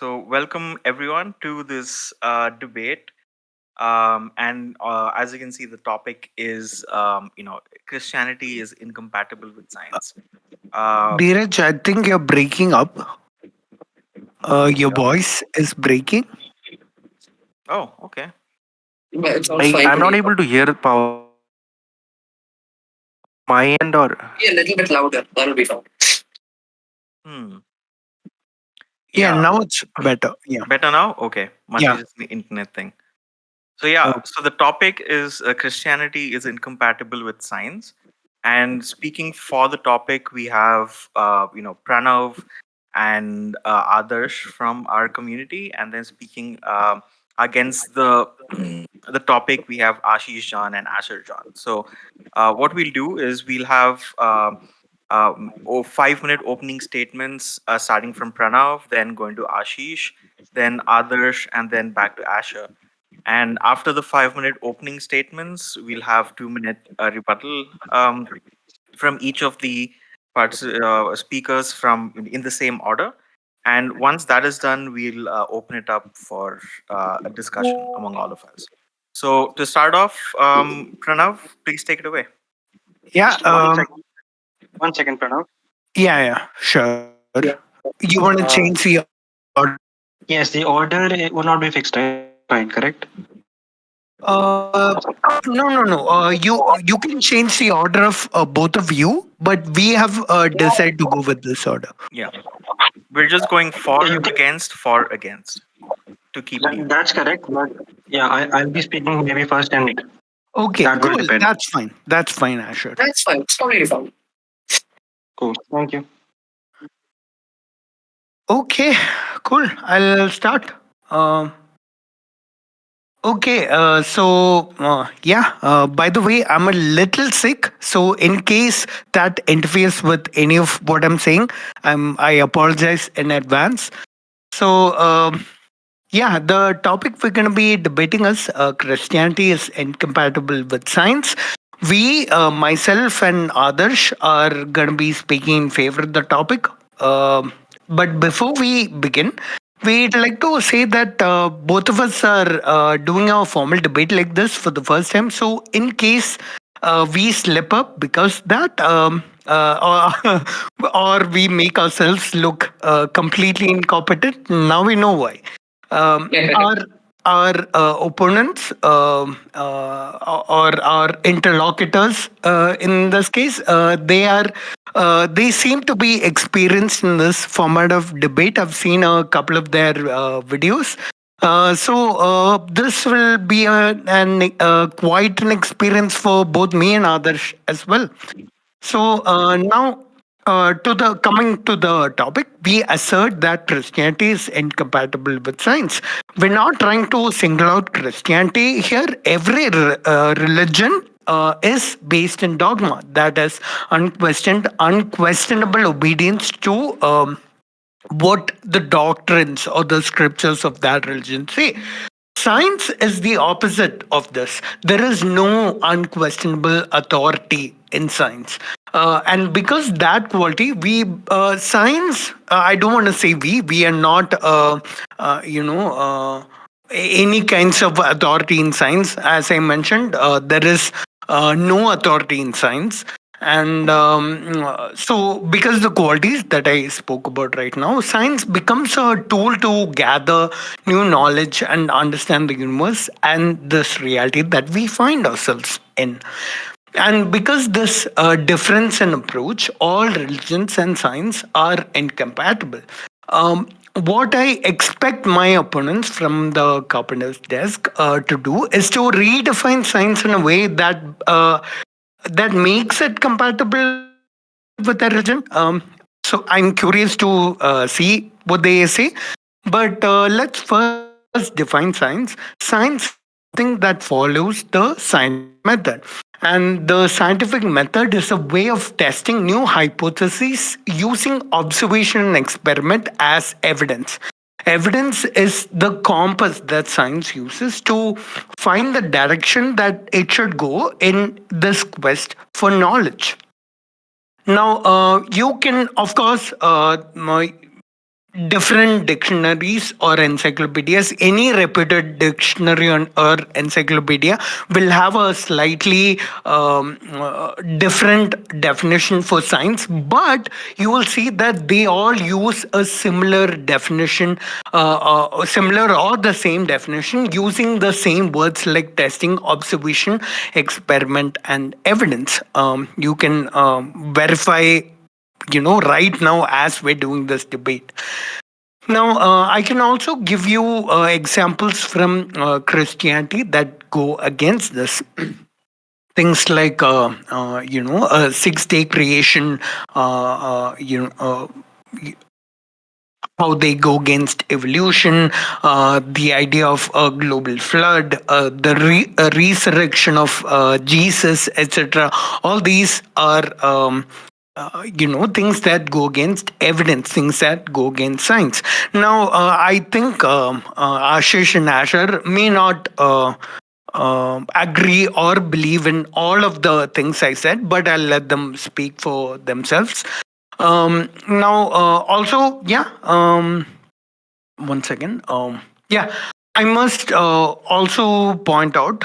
So welcome everyone to this debate. And As you can see, the topic is, Christianity is incompatible with science. Uh, Dheeraj, I think you're breaking up. Your voice is breaking. oh, okay. Yeah, it sounds fine to I'm not me. able to hear my end or Be a little bit louder. That'll be fine. Hmm. Yeah, Yeah. now it's better. Yeah. Better now? Okay. Must be Yeah. just the internet thing. So yeah, Uh, so the topic is Christianity is incompatible with science. And speaking for the topic, we have Pranav and Adarsh from our community, and then speaking against the the topic, we have Ashish John and Asher John. So what we'll do is we'll have 5 minute opening statements starting from Pranav, then going to Ashish, then Adarsh, and then back to Asher. And after the 5 minute opening statements, we'll have 2 minute rebuttal from each of the speakers from in the same order. And once that is done, we'll open it up for a discussion among all of us. So to start off, Pranav, please take it away. yeah. One second. 1 second, Pranav. Yeah. Sure. Yeah. You want to change the order? Yes, the order it will not be fixed, right? Fine, correct? Uh, no. You can change the order of both of you, but we have decided to go with this order. Yeah, we're just going Yeah, you can. for against to keep it even. That's correct. But yeah, I'll be speaking maybe first, and Okay, that will cool. depend. That's fine. That's fine, Asher. That's fine. It's completely fine. Cool. Thank you. Okay, cool. I'll start. Um, Okay, by the way, I'm a little sick. So, in case that interferes with any of what I'm saying, I apologize in advance. So, the topic we're going to be debating is Christianity is incompatible with science. We, myself and Adarsh, are going to be speaking in favor of the topic. But before we begin, we'd like to say that both of us are doing our formal debate like this for the first time. So, in case we slip up because that, or we make ourselves look completely incompetent, now we know why. Um, our opponents or our interlocutors in this case, they seem to be experienced in this format of debate. I've seen a couple of their videos. This will be quite an experience for both me and others as well. Now, to the coming to the topic, we assert that Christianity is incompatible with science. We're not trying to single out Christianity here. Every religion is based in dogma, that is unquestionable obedience to what the doctrines or the scriptures of that religion say. Science is the opposite of this. There is no unquestionable authority in science. And because that quality, science, I don't want to say we are not, any kinds of authority in science. As I mentioned, there is no authority in science. And because the qualities that I spoke about right now, science becomes a tool to gather new knowledge and understand the universe and this reality that we find ourselves in. And because this difference in approach, all religions and science are incompatible. What I expect my opponents from the Carpenter's desk to do is to redefine science in a way that makes it compatible with their religion. So I'm curious to see what they say. But let's first define science. Science is something that follows the scientific method. And the scientific method is a way of testing new hypotheses using observation and experiment as evidence. Evidence is the compass that science uses to find the direction that it should go in this quest for knowledge. Now, you can, of course, different dictionaries or encyclopedias, any reputed dictionary or encyclopedia will have a slightly different definition for science, but you will see that they all use a similar definition, similar or the same definition, using the same words like testing, observation, experiment, and evidence. You can verify, right now as we're doing this debate. Now, I can also give you examples from Christianity that go against this. Things like, 6-day creation, how they go against evolution, the idea of a global flood, the resurrection of Jesus, etc. All these are, things that go against evidence, things that go against science. Now, I think Ashish and Asher may not agree or believe in all of the things I said, but I'll let them speak for themselves. Now, also, yeah, one second. Yeah, I must also point out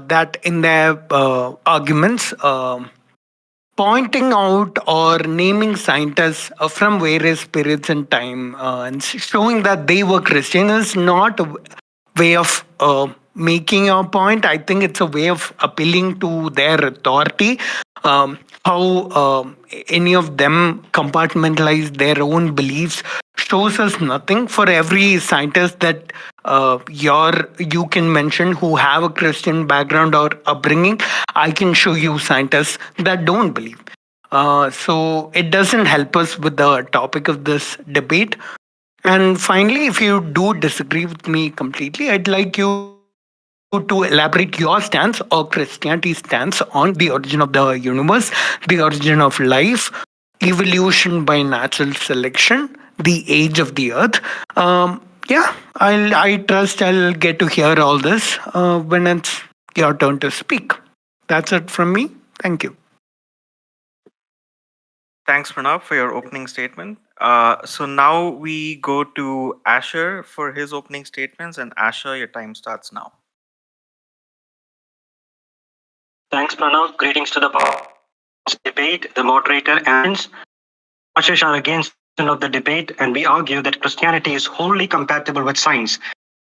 that in their arguments, pointing out or naming scientists from various periods in time and showing that they were Christian is not a way of making a point. I think it's a way of appealing to their authority. How any of them compartmentalize their own beliefs shows us nothing. For every scientist that you can mention who have a Christian background or upbringing, I can show you scientists that don't believe. So it doesn't help us with the topic of this debate. And finally, if you do disagree with me completely, I'd like you to elaborate your stance or Christianity's stance on the origin of the universe, the origin of life, evolution by natural selection, the age of the earth. Yeah, I trust I'll get to hear all this when it's your turn to speak. That's it from me. Thank you. Thanks, Pranav, for your opening statement. So now we go to Asher for his opening statements. And Asher, your time starts now. Thanks, Pranav. Greetings to the debate, the moderator, and Ashish are against of the debate, and we argue that Christianity is wholly compatible with science.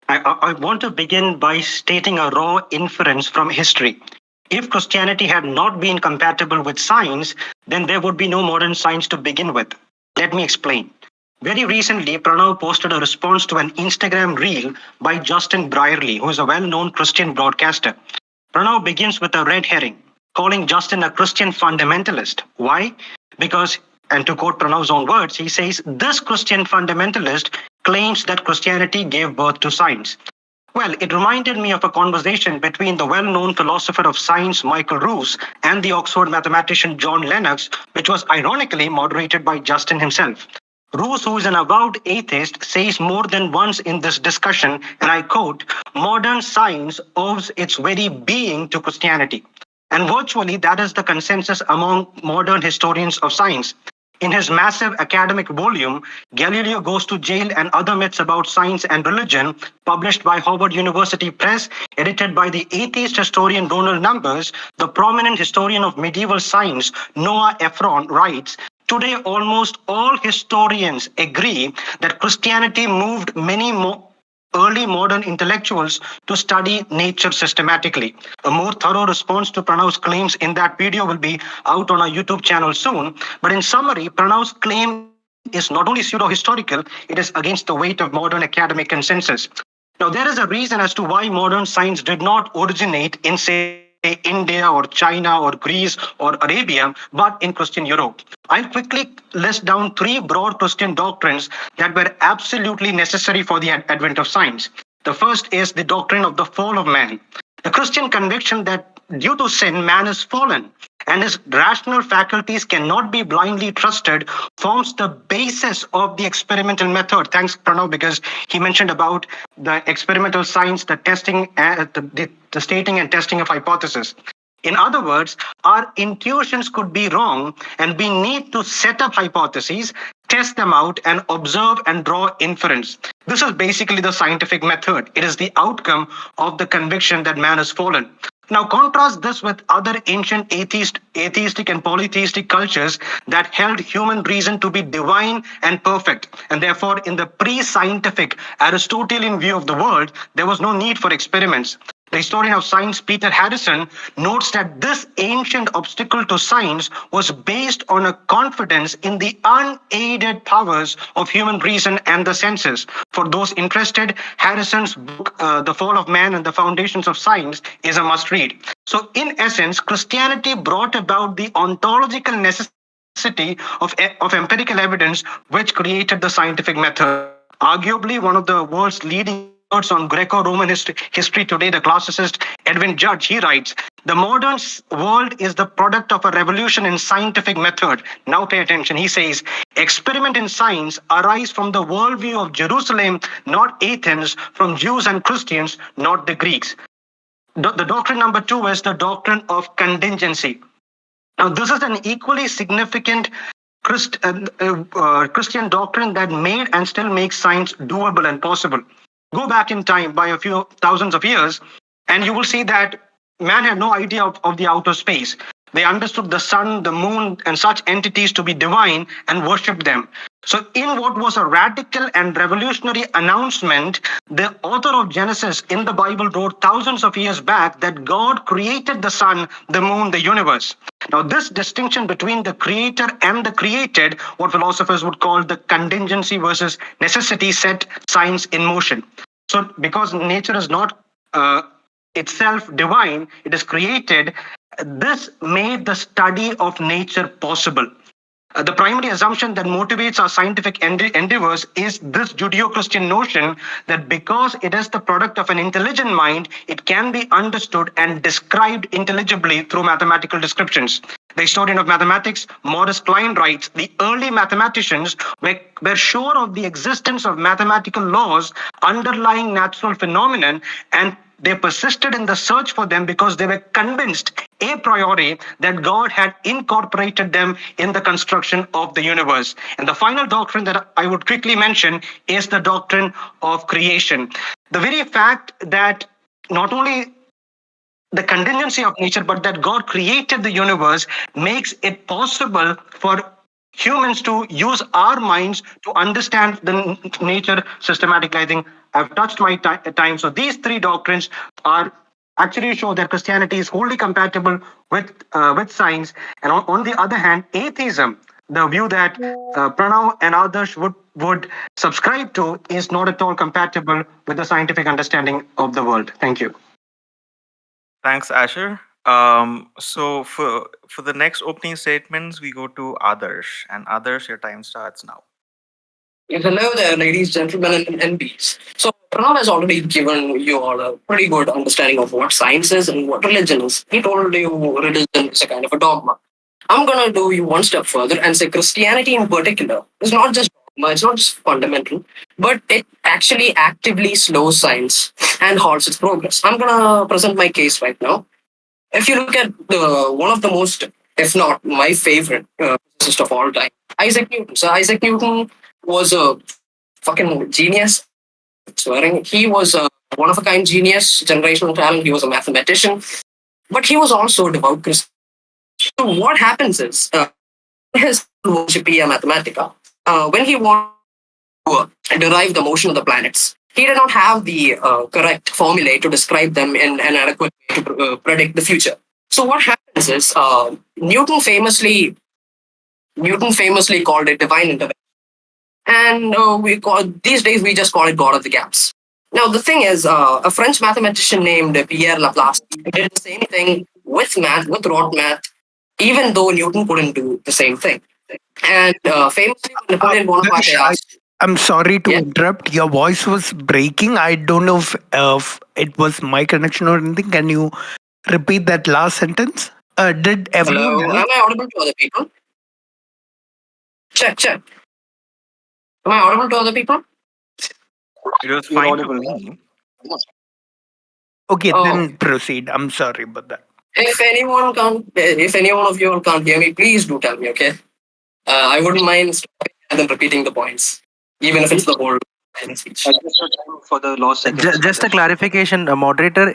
I want to begin by stating a raw inference from history. If Christianity had not been compatible with science, then there would be no modern science to begin with. Let me explain. Very recently, Pranav posted a response to an Instagram reel by Justin Brierley, who is a well-known Christian broadcaster. Pranav begins with a red herring, calling Justin a Christian fundamentalist. Why? Because, and to quote Pranav's own words, he says, this Christian fundamentalist claims that Christianity gave birth to science. Well, it reminded me of a conversation between the well-known philosopher of science, Michael Roos, and the Oxford mathematician John Lennox, which was ironically moderated by Justin himself. Roos, who is an avowed atheist, says more than once in this discussion, and I quote, modern science owes its very being to Christianity. And virtually that is the consensus among modern historians of science. In his massive academic volume, Galileo Goes to Jail and Other Myths About Science and Religion, published by Harvard University Press, edited by the atheist historian Ronald Numbers, the prominent historian of medieval science, Noah Ephron, writes, today, almost all historians agree that Christianity moved many early modern intellectuals to study nature systematically. A more thorough response to Pranav's claims in that video will be out on our YouTube channel soon. But in summary, Pranav's claim is not only pseudo-historical, it is against the weight of modern academic consensus. Now, there is a reason as to why modern science did not originate in, say, India or China or Greece or Arabia, but in Christian Europe. I'll quickly list down three broad Christian doctrines that were absolutely necessary for the advent of science. The first is the doctrine of the fall of man. The Christian conviction that due to sin, man is fallen, and his rational faculties cannot be blindly trusted forms the basis of the experimental method. Thanks, Pranav, because he mentioned about the experimental science, the testing, the stating and testing of hypotheses. In other words, our intuitions could be wrong, and we need to set up hypotheses, test them out, and observe and draw inference. This is basically the scientific method. It is the outcome of the conviction that man has fallen. Now, contrast this with other ancient atheistic and polytheistic cultures that held human reason to be divine and perfect. And therefore, in the pre-scientific Aristotelian view of the world, there was no need for experiments. The historian of science, Peter Harrison, notes that this ancient obstacle to science was based on a confidence in the unaided powers of human reason and the senses. For those interested, Harrison's book, The Fall of Man and the Foundations of Science, is a must read. So, in essence, Christianity brought about the ontological necessity of empirical evidence, which created the scientific method. Arguably, one of the world's leading on Greco-Roman history today, the classicist Edwin Judge, he writes, the modern world is the product of a revolution in scientific method. Now pay attention. He says, experiment in science arise from the worldview of Jerusalem, not Athens, from Jews and Christians, not the Greeks. The doctrine number 2 is the doctrine of contingency. Now, this is an equally significant Christian doctrine that made and still makes science doable and possible. Go back in time by a few thousands of years, and you will see that man had no idea of the outer space. They understood the sun, the moon, and such entities to be divine and worshipped them. So, in what was a radical and revolutionary announcement, the author of Genesis in the Bible wrote thousands of years back that God created the sun, the moon, the universe. Now, this distinction between the creator and the created, what philosophers would call the contingency versus necessity, set science in motion. So, because nature is not itself divine, it is created, this made the study of nature possible. The primary assumption that motivates our scientific endeavors is this Judeo-Christian notion that because it is the product of an intelligent mind, it can be understood and described intelligibly through mathematical descriptions. The historian of mathematics, Maurice Klein, writes, the early mathematicians were sure of the existence of mathematical laws underlying natural phenomenon, and they persisted in the search for them because they were convinced a priori that God had incorporated them in the construction of the universe. And the final doctrine that I would quickly mention is the doctrine of creation. The very fact that not only the contingency of nature, but that God created the universe makes it possible for humans to use our minds to understand the nature systematically. I think I've touched my time. So these three doctrines are actually show that Christianity is wholly compatible with science. And on the other hand, atheism, the view that Pranav and others would subscribe to, is not at all compatible with the scientific understanding of the world. Thank you. Thanks, Asher. So for the next opening statements, we go to Adarsh. And Adarsh, your time starts now. Hello there, ladies, gentlemen, and bees. So, Pranav has already given you all a pretty good understanding of what science is and what religion is. He told you religion is a kind of a dogma. I'm going to do you one step further and say Christianity in particular is not just dogma, it's not just fundamental, but it actually actively slows science and halts its progress. I'm going to present my case right now. If you look at one of the most, if not my favorite physicist of all time, Isaac Newton. So Isaac Newton was a fucking genius. Swearing, he was a one-of-a-kind genius, generational talent. He was a mathematician, but he was also a devout Christian. So what happens is, his Principia Mathematica, when he wanted to derive the motion of the planets, he did not have the correct formulae to describe them in an adequate way to predict the future. So what happens is, Newton famously called it divine intervention. And these days we just call it God of the gaps. Now the thing is, a French mathematician named Pierre Laplace did the same thing with math, with rote math, even though Newton couldn't do the same thing. And famously, when Napoleon Bonaparte asked, I'm sorry to interrupt. Your voice was breaking. I don't know if it was my connection or anything. Can you repeat that last sentence? Did everyone hello, else? am I audible to other people? Check. Am I audible to other people? It was fine to me. Okay, then proceed. I'm sorry about that. If anyone of you all can't hear me, please do tell me, okay? I wouldn't mind stopping than repeating the points, even if it's the whole speech. Just your time for the last seconds. Just a clarification, moderator.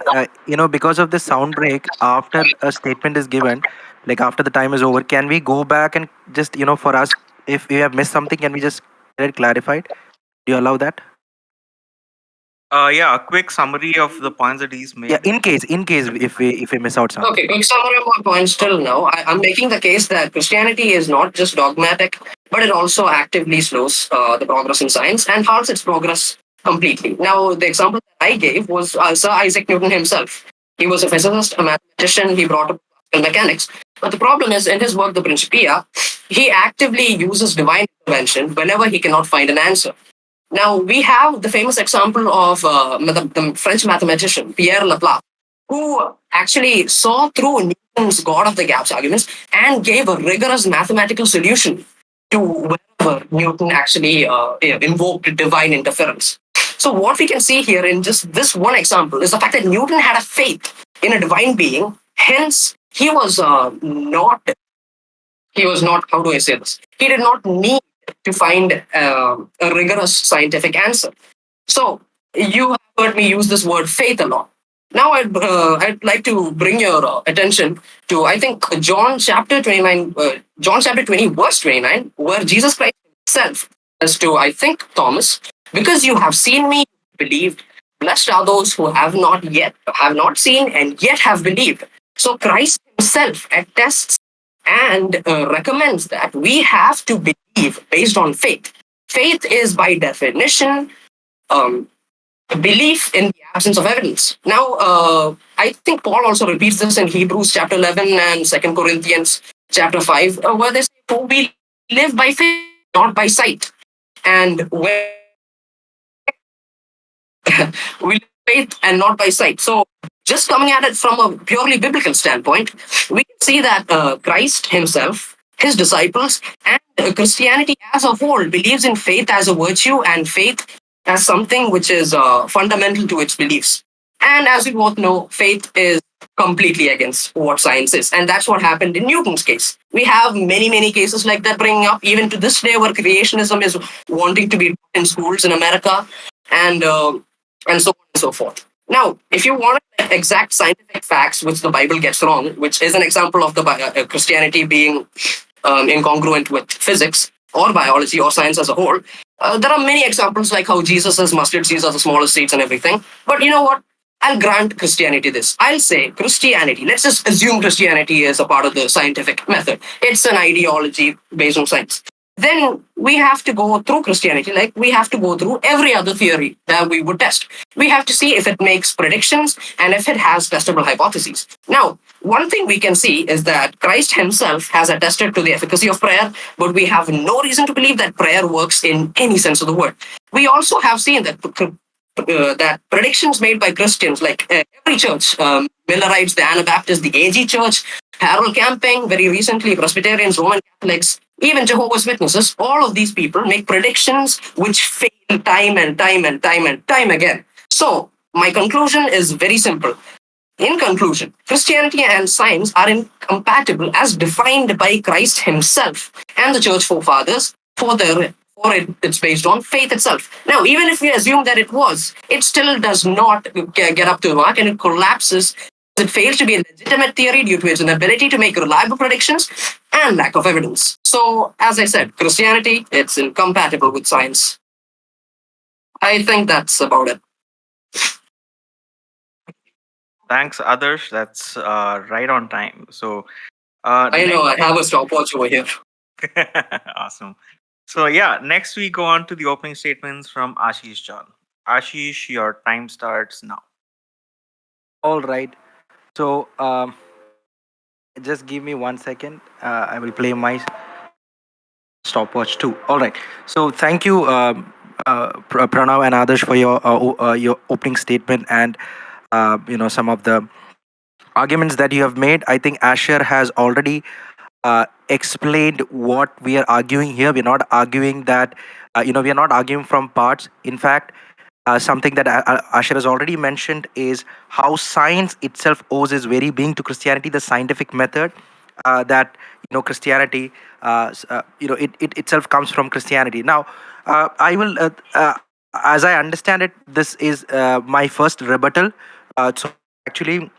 Because of the sound break after a statement is given, like after the time is over, can we go back and just for us, if we have missed something, can we just get it clarified? Do you allow that? Yeah, a quick summary of the points that he's Yeah, made. in case if we miss out something. Okay, quick summary of my point still now. I'm making the case that Christianity is not just dogmatic, but it also actively slows the progress in science and halts its progress completely. Now, the example that I gave was Sir Isaac Newton himself. He was a physicist, a mathematician, he brought up classical mechanics. But the problem is, in his work, The Principia, he actively uses divine intervention whenever he cannot find an answer. Now, we have the famous example of the French mathematician Pierre Laplace, who actually saw through Newton's God of the gaps arguments and gave a rigorous mathematical solution to wherever Newton actually invoked divine interference. So, what we can see here in just this one example is the fact that Newton had a faith in a divine being. Hence, he was not, how do I say this? He did not need to find a rigorous scientific answer. So, you have heard me use this word faith a lot. Now, I'd like to bring your attention to, I think, John chapter 20, verse 29, where Jesus Christ himself says to, I think, Thomas, because you have seen me, believed, blessed are those who have not seen and yet have believed. So Christ himself attests and recommends that we have to believe based on faith. Faith is by definition um, belief in the absence of evidence. Now, I think Paul also repeats this in Hebrews chapter 11 and 2 Corinthians chapter 5, where they say, "For we live by faith, not by sight." And when we live by faith and not by sight. So, just coming at it from a purely biblical standpoint, we can see that Christ himself, his disciples, and Christianity as a whole believes in faith as a virtue and faith as something which is fundamental to its beliefs. And as we both know, faith is completely against what science is. And that's what happened in Newton's case. We have many, many cases like that bringing up even to this day where creationism is wanting to be taught in schools in America and so on and so forth. Now, if you want exact scientific facts which the Bible gets wrong, which is an example of the Christianity being incongruent with physics or biology or science as a whole, there are many examples like how Jesus says mustard seeds are the smallest seeds and everything. But you know what? I'll grant Christianity this. I'll say Christianity, let's just assume Christianity is a part of the scientific method. It's an ideology based on science. Then we have to go through Christianity like we have to go through every other theory that we would test. We have to see if it makes predictions and if it has testable hypotheses. Now, one thing we can see is that Christ himself has attested to the efficacy of prayer, but we have no reason to believe that prayer works in any sense of the word. We also have seen that that predictions made by Christians, like every church, Millerites, the Anabaptists, the AG Church, Harold Camping, very recently Presbyterians, Roman Catholics, even Jehovah's Witnesses, all of these people make predictions which fail time and time and time and time again. So, my conclusion is very simple. In conclusion, Christianity and science are incompatible as defined by Christ himself and the church forefathers it's based on faith itself. Now, even if we assume that it was, it still does not get up to the mark and it collapses. It fails to be a legitimate theory due to its inability to make reliable predictions and lack of evidence. So, as I said, Christianity, it's incompatible with science. I think that's about it. Thanks, Adarsh. That's right on time. So, I know I have a stopwatch over here. awesome. So, yeah, next we go on to the opening statements from Ashish John. Ashish, your time starts now. All right. So just give me 1 second. I will play my stopwatch too. All right. So thank you, Pranav and Adarsh, for your opening statement and some of the arguments that you have made. I think Asher has already explained what we are arguing here. We're not arguing that we are not arguing from parts. In fact, something that Asher has already mentioned is how science itself owes its very being to Christianity, the scientific method, that Christianity, it itself comes from Christianity. Now, I will, as I understand it, this is my first rebuttal. So I will actually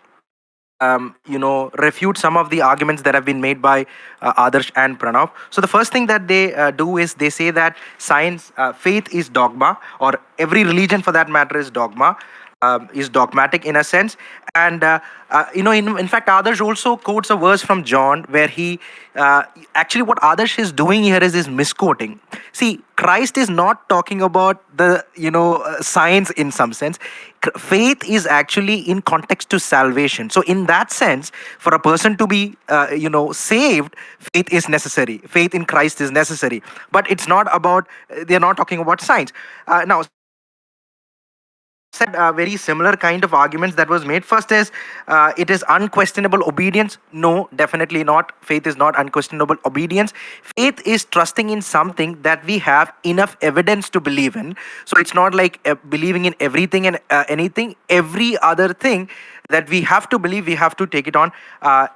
refute some of the arguments that have been made by Adarsh and Pranav. So the first thing that they do is they say that faith is dogma, or every religion for that matter is dogma, is dogmatic in a sense. And in fact, Adarsh also quotes a verse from John where he actually, what Adarsh is doing here is misquoting. See, Christ is not talking about the science in some sense. Faith is actually in context to salvation. So in that sense, for a person to be saved, faith is necessary. Faith in Christ is necessary. But it's not about. They're not talking about science. Now, said very similar kind of arguments that was made. First is it is unquestionable obedience. No, definitely not. Faith is not unquestionable obedience. Faith is trusting in something that we have enough evidence to believe in. So it's not like believing in everything and anything. Every other thing that we have to believe, we have to take it on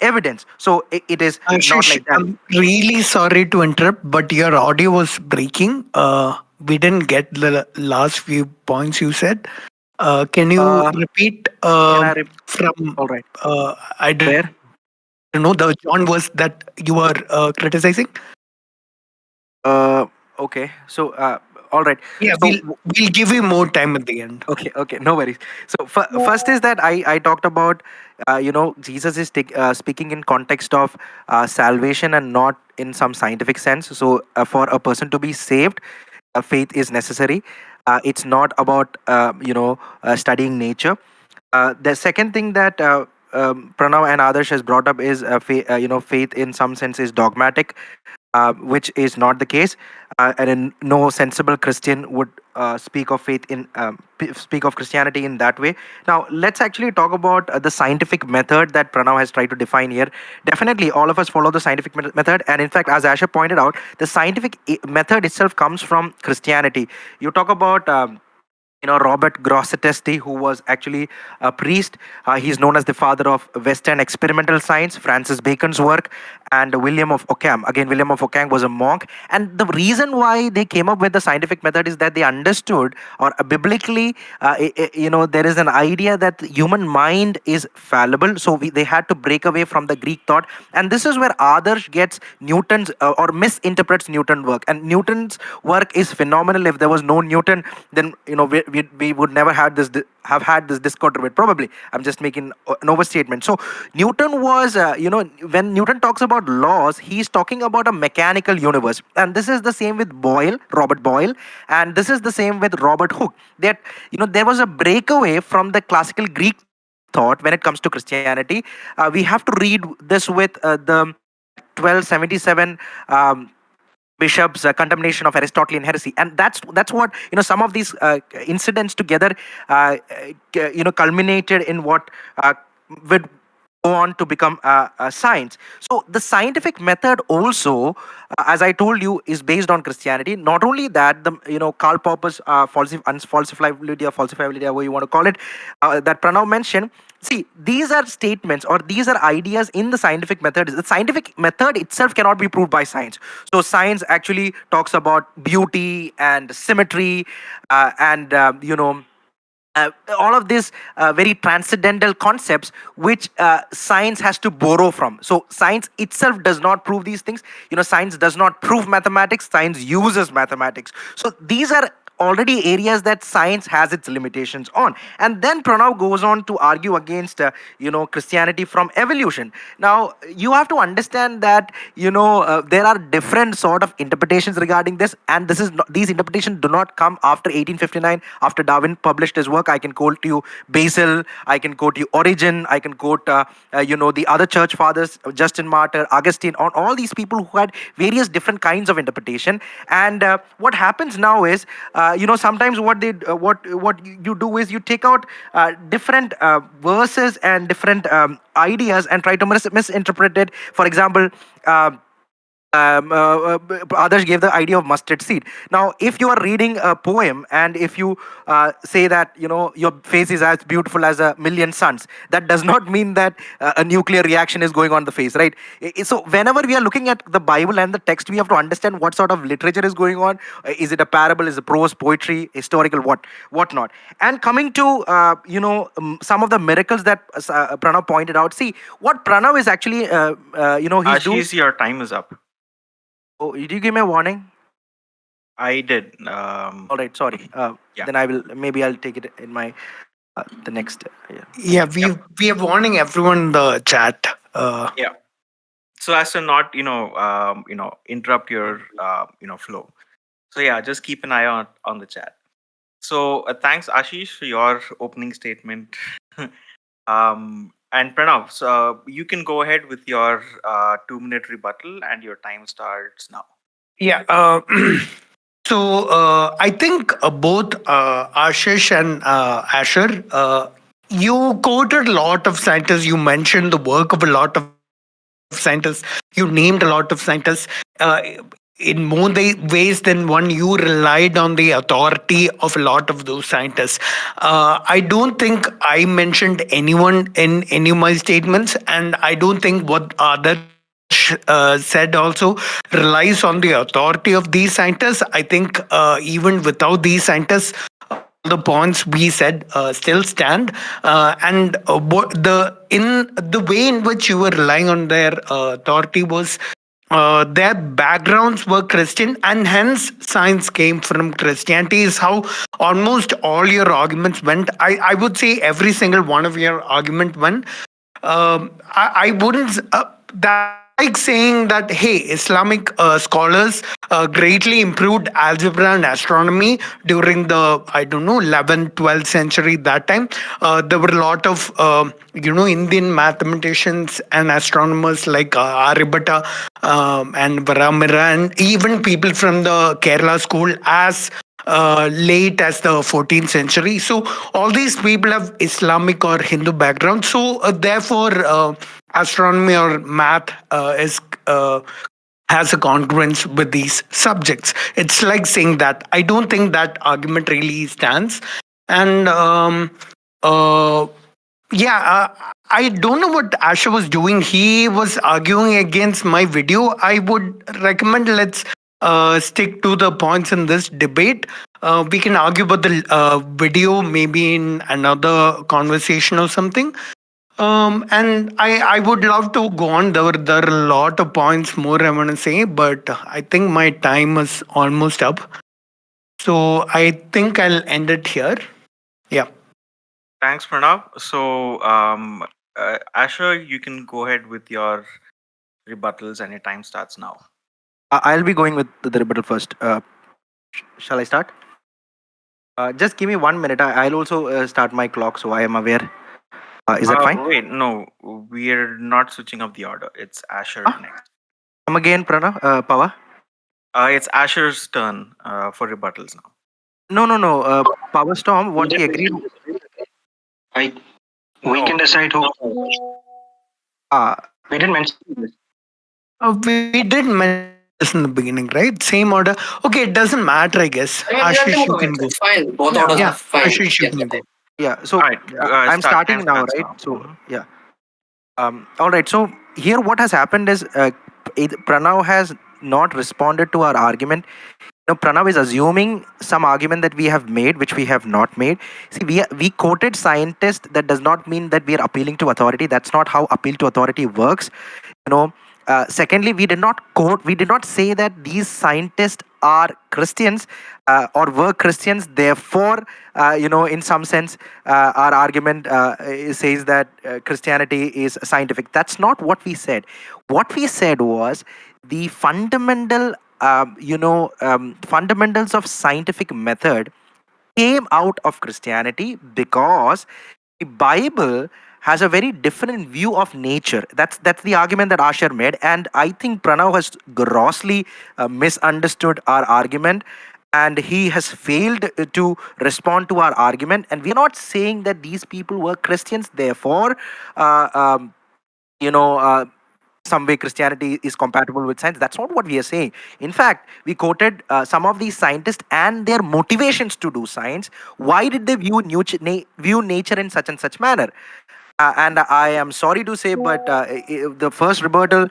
evidence. So it is not Ashish, like that. I'm really sorry to interrupt, but your audio was breaking. We didn't get the last few points you said. Can you Uh, repeat can I? from, All right. I don't know, Where? the John was that you were criticizing? Okay. So all right. Yeah, So we'll give you more time at the end. okay, no worries. So first is that I talked about Jesus is speaking in context of salvation and not in some scientific sense. So for a person to be saved, faith is necessary. It's not about studying nature. The second thing that Pranav and Adarsh has brought up is faith in some sense is dogmatic, which is not the case. No sensible Christian would speak of Christianity in that way. Now, let's actually talk about the scientific method that Pranav has tried to define here. Definitely, all of us follow the scientific method, and in fact, as Asher pointed out, the scientific method itself comes from Christianity. You talk about. Robert Grosseteste, who was actually a priest. He's known as the father of Western experimental science, Francis Bacon's work, and William of Ockham. Again, William of Ockham was a monk. And the reason why they came up with the scientific method is that they understood, or biblically, there is an idea that the human mind is fallible. So they had to break away from the Greek thought. And this is where Adarsh gets Newton's or misinterprets Newton's work. And Newton's work is phenomenal. If there was no Newton, then we would never have had this discord debate. Probably, I'm just making an overstatement. So Newton was, when Newton talks about laws, he's talking about a mechanical universe, and this is the same with Robert Boyle, and this is the same with Robert Hooke. That there was a breakaway from the classical Greek thought when it comes to Christianity. We have to read this with the 1277. Bishop's condemnation of Aristotelian heresy, and that's what some of these incidents together culminated in what would go on to become science. So the scientific method also, as I told you, is based on Christianity. Not only that, the Karl Popper's falsifiability or falsifiability, however you want to call it, that Pranav mentioned. See, these are statements or these are ideas in the scientific method. The scientific method itself cannot be proved by science. So science actually talks about beauty and symmetry, and all of these very transcendental concepts which science has to borrow from. So science itself does not prove these things. Science does not prove mathematics. Science uses mathematics. So these are already areas that science has its limitations on. And then Pranav goes on to argue against Christianity from evolution. Now you have to understand that there are different sort of interpretations regarding this, and these interpretations do not come after 1859, after Darwin published his work. I can quote you Basil, I can quote you Origen, I can quote the other church fathers, Justin Martyr, Augustine, on all these people who had various different kinds of interpretation. And what happens now is sometimes what you do is you take out different verses and different ideas and try to misinterpret it. For example, Others gave the idea of mustard seed. Now, if you are reading a poem and if you say that your face is as beautiful as a million suns, that does not mean that a nuclear reaction is going on the face, right? So, whenever we are looking at the Bible and the text, we have to understand what sort of literature is going on. Is it a parable? Is it prose, poetry, historical, what not? And coming to some of the miracles that Pranav pointed out. See, what Pranav is actually he's doing. Ashish, your time is up. Oh, did you give me a warning? I did. All right, sorry. Yeah. Then maybe I'll take it in my the next. Yeah. Yeah, Yep. we are warning everyone in the chat. Yeah. So as to not, interrupt your, flow. So yeah, just keep an eye on the chat. So thanks, Ashish, for your opening statement. And Pranav, so you can go ahead with your 2-minute rebuttal, and your time starts now. Yeah. So I think both Ashish and Asher, you quoted a lot of scientists. You mentioned the work of a lot of scientists. You named a lot of scientists. In more ways than one, you relied on the authority of a lot of those scientists. I don't think I mentioned anyone in any of my statements, and I don't think what others said also relies on the authority of these scientists. I think even without these scientists, all the points we said still stand. And the in the way in which you were relying on their authority was their backgrounds were Christian, and hence science came from Christianity, is how almost all your arguments went. I would say every single one of your argument went. I wouldn't. That's like saying that, hey, Islamic scholars greatly improved algebra and astronomy during the, I don't know, 11th, 12th century. That time, there were a lot of, Indian mathematicians and astronomers like Aryabhatta and Varamira, and even people from the Kerala school as late as the 14th century. So all these people have Islamic or Hindu background. So therefore, astronomy or math is has a congruence with these subjects. It's like saying that. I don't think that argument really stands. And uh, yeah, I don't know what Asha was doing. He was arguing against my video. I would recommend let's stick to the points in this debate. We can argue about the video maybe in another conversation or something. And I would love to go on. There are a lot of points more I want to say, but I think my time is almost up. So I think I'll end it here. Yeah. Thanks, Pranav. So, Asher, you can go ahead with your rebuttals, and your time starts now. I'll be going with the rebuttal first. Shall I start? Just give me 1 minute. I'll also start my clock so I am aware. Is that fine? Wait, no, we're not switching up the order. It's Asher Huh? next. Come again, Pranav. Power. It's Asher's turn for rebuttals now. No. Power Storm. What we agreed. I we No. can decide who. Uh, We didn't mention this. We did mention this in the beginning, right? Same order. Okay, it doesn't matter, I guess. Yeah, Ashish, you can go. it's fine. Both Yeah. orders Yeah, are fine. Ashish, you Yeah, can go. yeah. So All right, I'm starting time now, starts right? now. So Mhm. yeah. All right. So here, what has happened is Pranav has not responded to our argument. Pranav is assuming some argument that we have made, which we have not made. See, we quoted scientists. That does not mean that we are appealing to authority. That's not how appeal to authority works. You know. Secondly, we did not quote. We did not say that these scientists are Christians or were Christians. Therefore, in some sense, our argument says that Christianity is scientific. That's not what we said. What we said was the fundamentals of scientific method came out of Christianity because the Bible has a very different view of nature. That's the argument that Asher made, and I think Pranav has grossly misunderstood our argument, and he has failed to respond to our argument. And we're not saying that these people were Christians, therefore, uh, um, you know. some way Christianity is compatible with science. That's not what we are saying. In fact, we quoted some of these scientists and their motivations to do science. Why did they view nature in such and such manner? And I am sorry to say, but the first rebuttal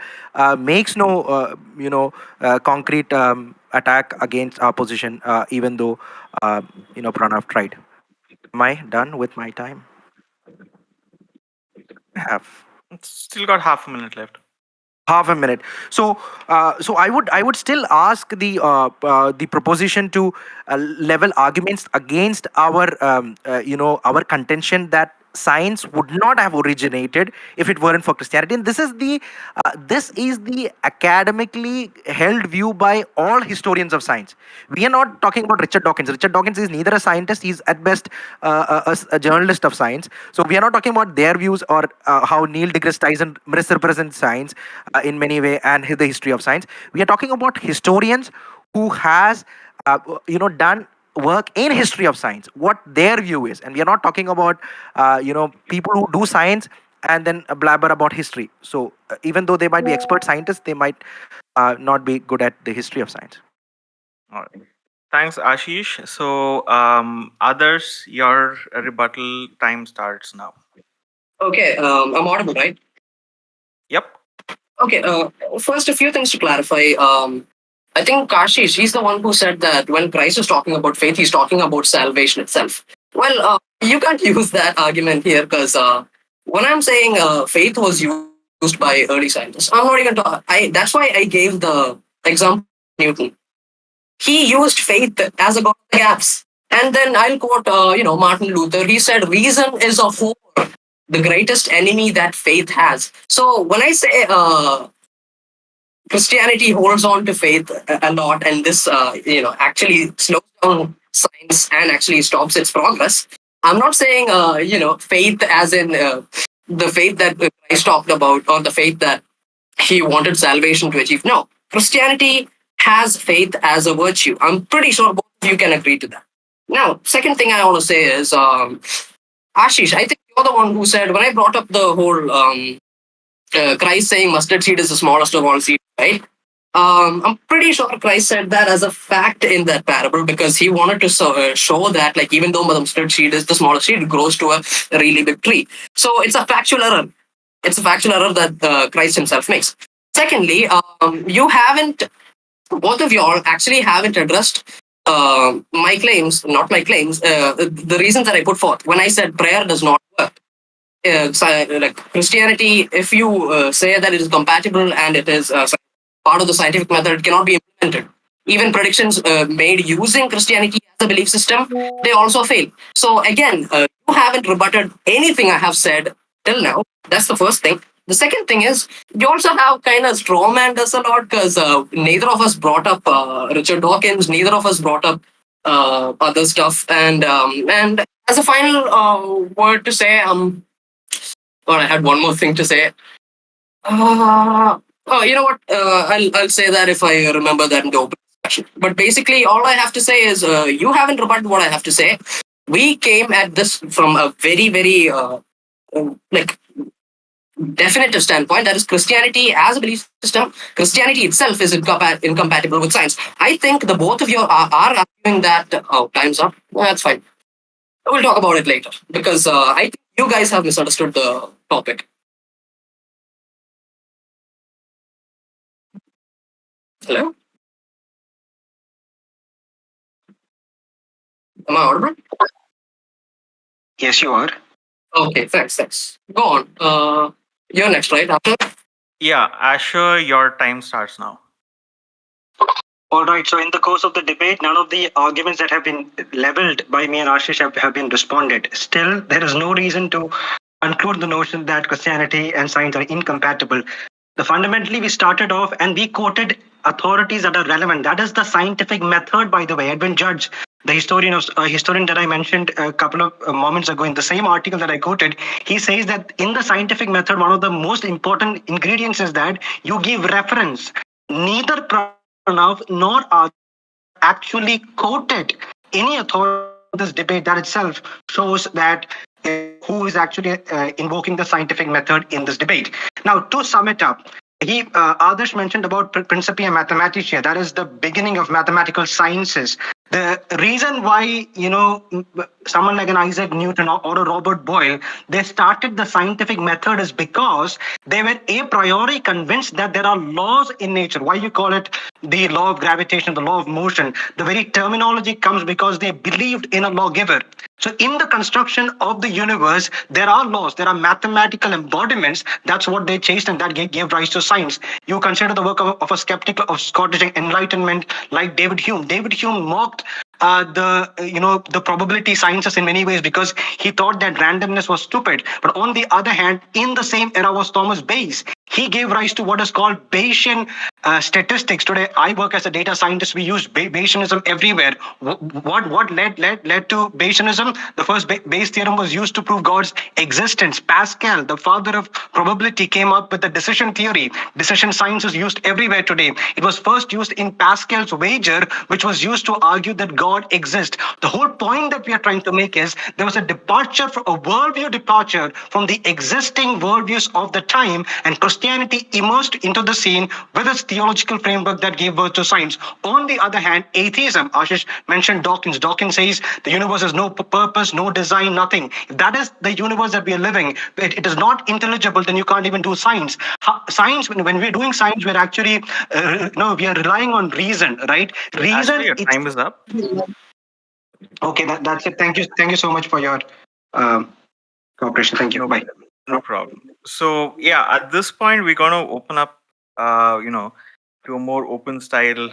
makes no, concrete attack against our position, even though, Pranav tried. Am I done with my time? I have. It's still got half a minute left. Half a minute. So I would still ask the proposition to level arguments against our contention that science would not have originated if it weren't for Christianity. And this is the academically held view by all historians of science. We are not talking about Richard Dawkins. Richard Dawkins is neither a scientist; he's at best a journalist of science. So we are not talking about their views or how Neil deGrasse Tyson misrepresents science in many way and the history of science. We are talking about historians who has done work in history of science, what their view is. And we are not talking about people who do science and then blabber about history. So even though they might be expert scientists, they might not be good at the history of science. All right. Thanks, Ashish. So, others, your rebuttal time starts now. Okay, I'm audible, right? Yep. Okay, first, a few things to clarify. I think Kashish, he's the one who said that when Christ is talking about faith, he's talking about salvation itself. Well, you can't use that argument here because when I'm saying faith was used by early scientists, I'm not even that's why I gave the example of Newton. He used faith as a god of the gaps. And then I'll quote, Martin Luther. He said, "Reason is a whore, the greatest enemy that faith has." So when I say Christianity holds on to faith a lot, and this, actually slows down science and actually stops its progress. I'm not saying, faith as in the faith that Christ talked about, or the faith that he wanted salvation to achieve. No, Christianity has faith as a virtue. I'm pretty sure both of you can agree to that. Now, second thing I want to say is, Ashish, I think you're the one who said, when I brought up the whole Christ saying mustard seed is the smallest of all seeds, right? I'm pretty sure Christ said that as a fact in that parable because he wanted to show that, like, even though the mustard seed is the smallest seed, it grows to a really big tree. So it's a factual error. It's a factual error that Christ himself makes. Secondly, you haven't, both of y'all actually haven't addressed my claims, not my claims, the reasons that I put forth when I said prayer does not work. Like Christianity, if you say that it is compatible and it is part of the scientific method, it cannot be implemented. Even predictions made using Christianity as a belief system, they also fail. So again, you haven't rebutted anything I have said till now. That's the first thing. The second thing is you also have kind of strawmanned us a lot because neither of us brought up Richard Dawkins, neither of us brought up other stuff, and as a final word to say, I had one more thing to say. You know what? I'll say that if I remember that in the open discussion. But basically, all I have to say is you haven't rebutted what I have to say. We came at this from a very, very like definitive standpoint. That is, Christianity as a belief system. Christianity itself is incompatible with science. I think the both of you are arguing that. Oh, time's up. Well, that's fine. We'll talk about it later because I think you guys have misunderstood the topic. Hello? Am I audible? Yes, you are. Okay, thanks. Go on. You're next, right? After? Yeah, Asher, your time starts now. All right. So in the course of the debate, none of the arguments that have been leveled by me and Ashish have been responded. Still, there is no reason to conclude the notion that Christianity and science are incompatible. Fundamentally, we started off and we quoted authorities that are relevant. That is the scientific method, by the way. Edwin Judge, the historian that I mentioned a couple of moments ago in the same article that I quoted, he says that in the scientific method, one of the most important ingredients is that you give reference. Neither Pranav nor Aadarsh actually quoted any authority in this debate. That itself shows that who is actually invoking the scientific method in this debate. Now, to sum it up, Adarsh mentioned about Principia Mathematica. That is the beginning of mathematical sciences. The reason why, someone like an Isaac Newton or a Robert Boyle, they started the scientific method is because they were a priori convinced that there are laws in nature. Why you call it the law of gravitation, the law of motion? The very terminology comes because they believed in a lawgiver. So in the construction of the universe, there are laws, there are mathematical embodiments. That's what they chased, and that gave rise to science. You consider the work of a skeptic of Scottish Enlightenment like David Hume. David Hume mocked the probability sciences in many ways because he thought that randomness was stupid. But on the other hand, in the same era was Thomas Bayes. He gave rise to what is called Bayesian statistics. Today, I work as a data scientist. We use Bayesianism everywhere. What led to Bayesianism? The first Bayes theorem was used to prove God's existence. Pascal, the father of probability, came up with the decision theory. Decision science is used everywhere today. It was first used in Pascal's wager, which was used to argue that God exists. The whole point that we are trying to make is there was a departure, a worldview departure from the existing worldviews of the time, and Christianity emerged into the scene with its theological framework that gave birth to science. On the other hand, atheism, Ashish mentioned Dawkins. Dawkins says the universe has no purpose, no design, nothing. If that is the universe that we are living, it is not intelligible, then you can't even do science. Science, when we're doing science, we're actually, we are relying on reason, right? Actually, Reason, your time is up. okay, that's it. Thank you so much for your cooperation. Thank you. No, Bye. no problem. So yeah, at this point, we're gonna open up, to a more open style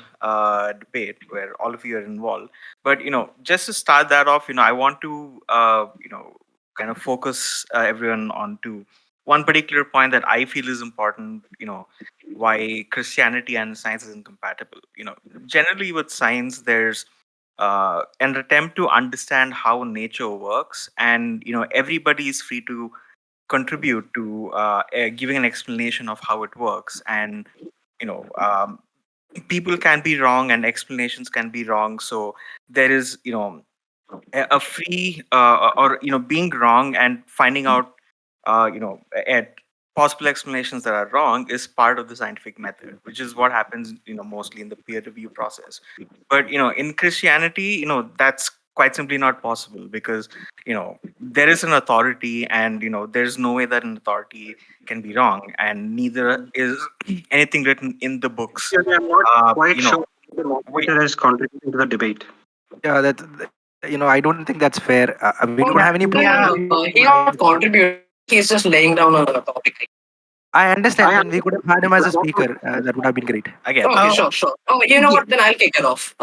debate where all of you are involved. But just to start that off, I want to kind of focus everyone onto one particular point that I feel is important. Why Christianity and science is incompatible. Generally with science, there's an attempt to understand how nature works, and everybody is free to contribute to giving an explanation of how it works. And you know um, people can be wrong and explanations can be wrong, so there is a free or being wrong and finding out at possible explanations that are wrong is part of the scientific method, which is what happens mostly in the peer review process. But in Christianity, that's quite simply not possible, because there is an authority, and there's no way that an authority can be wrong, and neither is anything written in the books. Actually, I'm not quite you know sure the wait, moderator is contributing to the debate. Yeah, I don't think that's fair. We don't have Oh, any problem. he's not contributing. He's just laying down a topic. I understand. I Then we could have had him as a speaker. That would have been great. again, Okay, sure, sure. Oh, you know Yeah. what? Then I'll kick it off.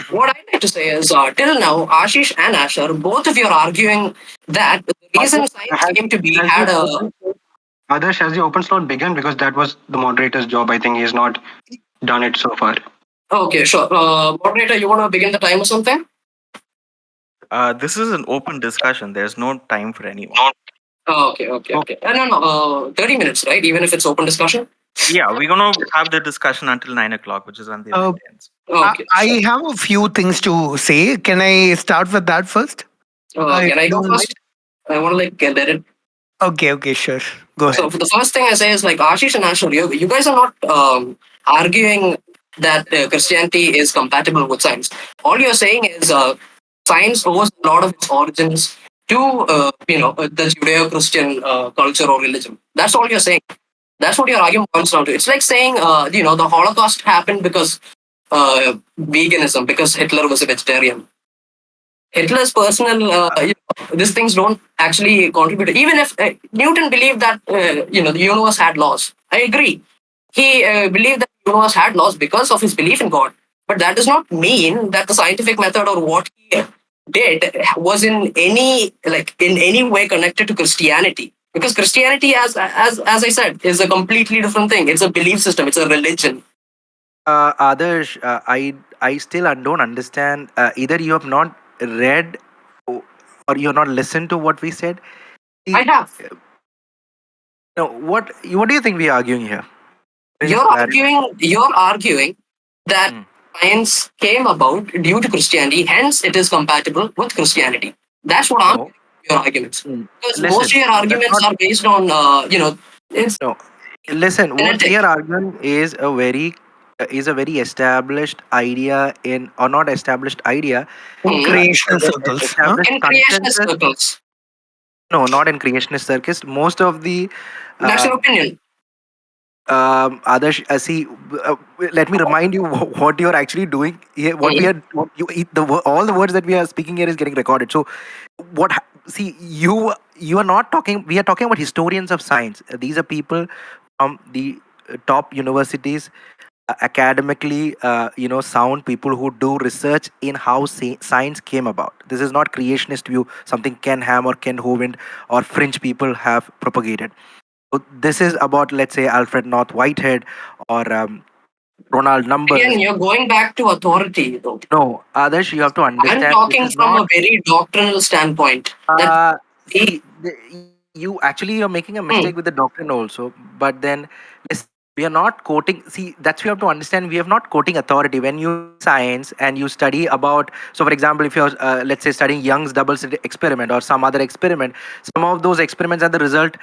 What I'd like to say is, till now, Ashish and Asher, both of you are arguing that the reason science came to be had a. Adarsh, has the open slot begun? Because that was the moderator's job. I think he has not done it so far. Okay, sure. Moderator, you want to begin the time or something? this is an open discussion. There's no time for anyone. Okay. No. 30 minutes, right? Even if it's open discussion? Yeah, we're gonna have the discussion until 9 o'clock, which is when the event ends. Okay. I Sure. have a few things to say. Can I start with that first? Can I go don't mind. first? I want to get it. Okay, sure. Go So ahead. the first thing I say is, like, Ashish and Asher, you guys are not arguing that Christianity is compatible with science. All you're saying is science owes a lot of its origins to the Judeo-Christian culture or religion. That's all you're saying. That's what your argument comes down to. It's like saying the Holocaust happened because veganism, because Hitler was a vegetarian. Hitler's personal, these things don't actually contribute. Even if Newton believed that the universe had laws, I agree. He believed that the universe had laws because of his belief in God. But that does not mean that the scientific method or what he did was in any way connected to Christianity. Because Christianity, as I said, is a completely different thing. It's a belief system. It's a religion. Adarsh, I still don't understand. Either you have not read or you have not listened to what we said. I have. No, what do you think we are arguing here? Can you You're just clarify? arguing that Hmm. science came about due to Christianity, hence it is compatible with Christianity. That's what I'm No. your arguments. Hmm. Because most Listen, of your that's arguments not. are based on it's No. Listen, what we genetic. are arguing is a very established idea in, or not established idea, In Hmm. creational circles, huh? established In creationist consensus. circles. No, not in creationist circus. Most of the That's your um, opinion. Adarsh, see, uh, let me remind you what you're actually doing here. What we Hmm. are, what you eat the all the words that we are speaking here is getting recorded. So, see, you are not talking. We are talking about historians of science. These are people from the top universities, academically, sound people who do research in how science came about. This is not creationist view, something Ken Ham or Ken Hovind or fringe people have propagated. So this is about, let's say, Alfred North Whitehead or Ronald Again, Numbers. you're going back to authority, though. No, Adarsh, you have to I'm understand this talking is from not. a very doctrinal standpoint. That See, you actually you're making a hmm, mistake with the doctrine also. But then, listen, we are not quoting. See, that's we have to understand. We are not quoting authority. When you read science and you study about, so for example, if you're let's say studying Young's double slit experiment or some other experiment, some of those experiments and the result,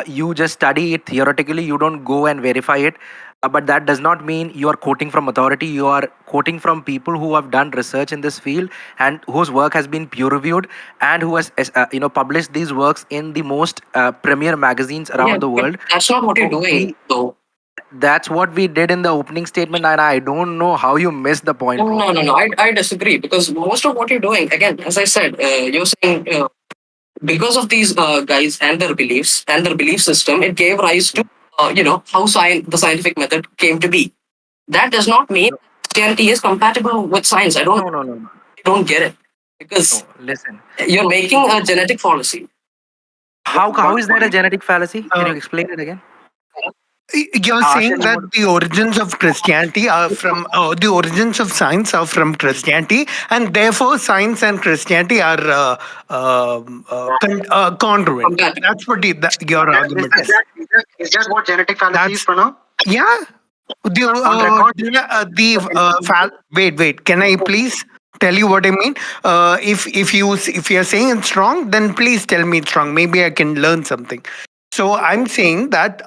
you just study it theoretically. You don't go and verify it. But that does not mean you are quoting from authority. You are quoting from people who have done research in this field and whose work has been peer reviewed and who has published these works in the most premier magazines yeah, around the but world. that's not what you're So doing, though. that's what we did in the opening statement, and I don't know how you missed the point, bro. No, no, no. I disagree because most of what you're doing, again, as I said, you're saying because of these guys and their beliefs and their belief system, it gave rise to how the scientific method came to be. That does not mean No, Christianity is compatible with science. no, no, no, no. I don't get it because No, listen. you're making a genetic fallacy. How is that a genetic fallacy? Can you Uh, explain it again? you're Asha, saying you that want? the origins of Christianity are from the origins of science are from Christianity, and therefore science and Christianity are congruent. Compatible. That's what your argument Listen. is. Is that what genetic fallacy is, That's Pranav? yeah. On record? Wait. Can I please tell you what I mean? If you're saying it's wrong, then please tell me it's wrong. Maybe I can learn something. So I'm saying that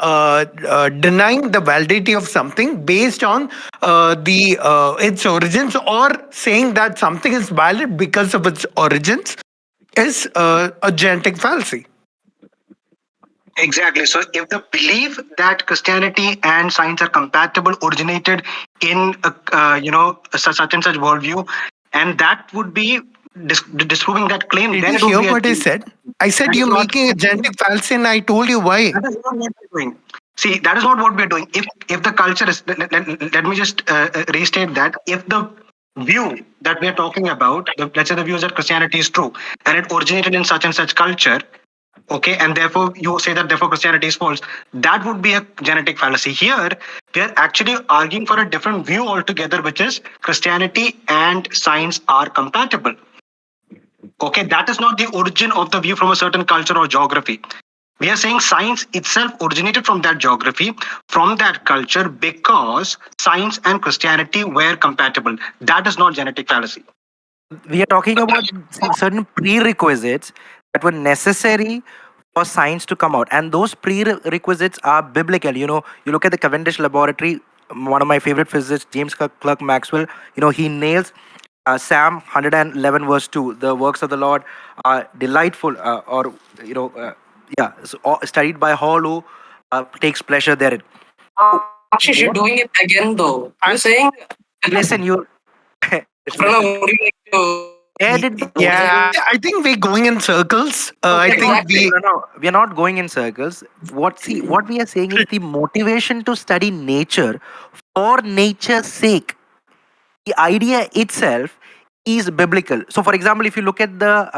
denying the validity of something based on the its origins, or saying that something is valid because of its origins, is a genetic fallacy. Exactly. So, if the belief that Christianity and science are compatible originated in such and such worldview, and that would be disproving that claim, Did then you it would hear be a. what I said? I said That is you're not. making a genetic fallacy, and I told you why. That is not what we're doing. See, that is not what we're doing. If the culture is, let me just restate that. If the view that we are talking about, let's say the view is that Christianity is true and it originated in such and such culture, okay, and therefore you say that therefore Christianity is false, that would be a genetic fallacy. Here, we are actually arguing for a different view altogether, which is Christianity and science are compatible. Okay, that is not the origin of the view from a certain culture or geography. We are saying science itself originated from that geography, from that culture, because science and Christianity were compatible. That is not genetic fallacy. We are talking about certain prerequisites that were necessary for science to come out, and those prerequisites are biblical. You look at the Cavendish laboratory. One of my favorite physicists, James Clerk Maxwell, he nails Psalm 111 verse 2. The works of the Lord are delightful, or yeah, so, studied by all who takes pleasure therein. Ashish, you're What? doing it again, though. You're I, saying, Listen, you listen. Pranav, would you like to? Where did What is it? yeah, I think we're going in circles. No, I we are think not. Exactly. we No, no, we are not going in circles. What we are saying is the motivation to study nature for nature's sake. The idea itself is biblical. So, for example, if you look at the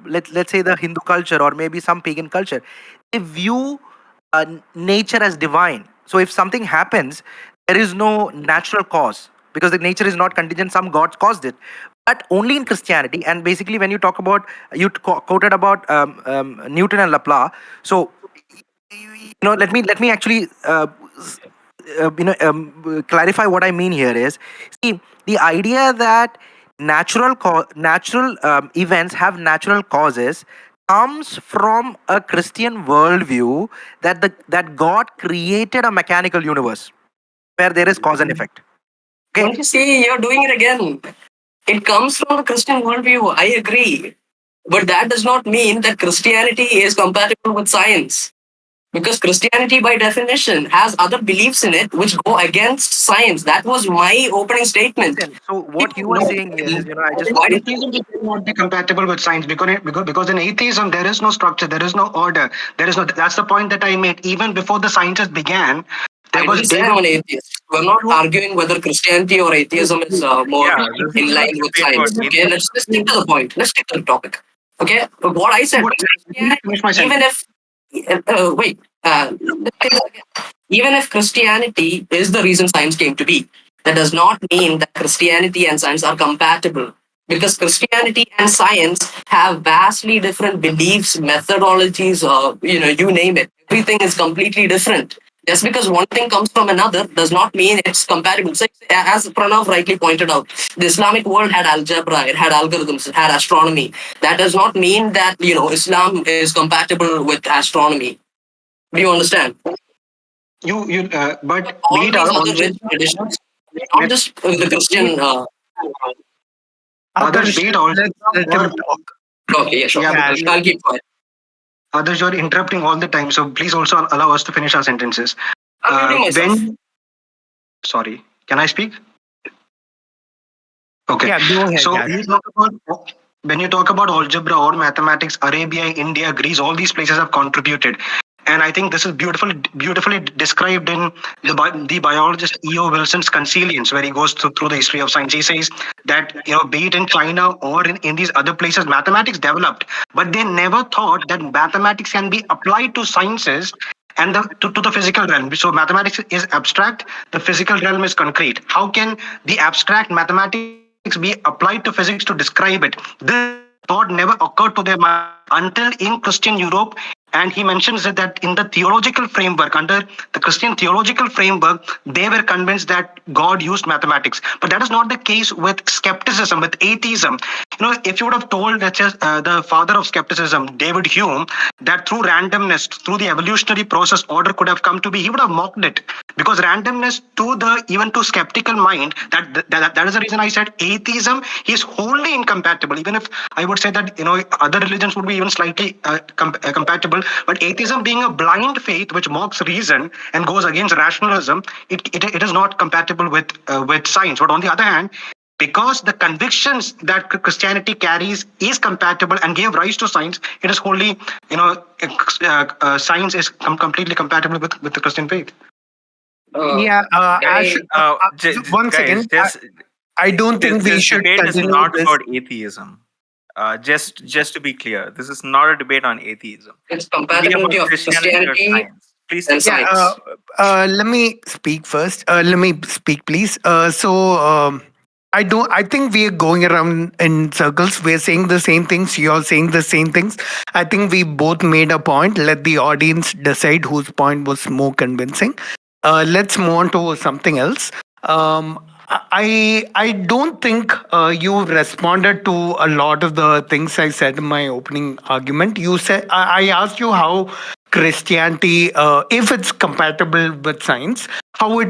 let's say the Hindu culture or maybe some pagan culture, they view nature as divine. So, if something happens, there is no natural cause because the nature is not contingent. Some gods caused it, but only in Christianity. And basically, when you talk about quoted about Newton and Laplace. So, let me actually clarify what I mean here is, see, the idea that natural events have natural causes comes from a Christian worldview that that God created a mechanical universe where there is cause and effect. Okay. Don't you see, you're doing it again. It comes from the Christian worldview. I agree. But that does not mean that Christianity is compatible with science. Because Christianity, by definition, has other beliefs in it which go against science. That was my opening statement. Listen, so what you are No. saying here is, I just Why did Atheism will not be compatible with science because in atheism there is no structure, there is no order, there is no. That's the point that I made. Even before the sciences began, there I was didn't say I'm David. an atheist. We're not arguing whether Christianity or atheism is more Yeah, this in is not line a with debate about science. Okay, atheism. let's stick to the point. Let's stick to the topic. Okay, but what I said Let was me Christianity, finish my even sentence. if wait, let's say that again. Even if Christianity is the reason science came to be, that does not mean that Christianity and science are compatible. Because Christianity and science have vastly different beliefs, methodologies, you name it. Everything is completely different. Just because one thing comes from another does not mean it's compatible. So, as Pranav rightly pointed out, the Islamic world had algebra, it had algorithms, it had astronomy. That does not mean that Islam is compatible with astronomy. Do you understand? But be All it these our other rich algebra, traditions, not just the be Christian. others, Others, be it algebra let's let or him talk. Okay, yeah, sure. yeah, Yeah, I'll keep quiet. others, you're interrupting all the time. So please also allow us to finish our sentences. I'm muting myself. When sorry, can I speak? Okay. yeah, go ahead, So Ash. when you talk about algebra or mathematics, Arabia, India, Greece, all these places have contributed. And I think this is beautifully described in the biologist E.O. Wilson's Consilience, where he goes through the history of science. He says that, be it in China or in these other places, mathematics developed, but they never thought that mathematics can be applied to sciences and to the physical realm. So mathematics is abstract, the physical realm is concrete. How can the abstract mathematics be applied to physics to describe it? This thought never occurred to their mind until in Christian Europe. And he mentions that in the theological framework, under the Christian theological framework, they were convinced that God used mathematics. But that is not the case with skepticism, with atheism. If you would have told that the father of skepticism, David Hume, that through randomness, through the evolutionary process, order could have come to be, he would have mocked it. Because randomness to the even to skeptical mind, that is the reason I said atheism is wholly incompatible. Even if I would say that other religions would be even slightly compatible, but atheism being a blind faith which mocks reason and goes against rationalism, it is not compatible with science. But on the other hand, because the convictions that Christianity carries is compatible and gave rise to science, it is wholly, science is completely compatible with the Christian faith. Yeah, Ash, Hey, one guys, second. I don't think we this should debate is continue not this. about atheism. Just to be clear, this is not a debate on atheism. It's It'll be compatibility about of Christianity or Christianity science. Please and take the Yeah, floor. science. let me speak first. Let me speak, please. I don't. I think we are going around in circles. We're saying the same things. You're saying the same things. I think we both made a point. Let the audience decide whose point was more convincing. Let's move on to something else. I don't think you responded to a lot of the things I said in my opening argument. You said I asked you how Christianity, if it's compatible with science, how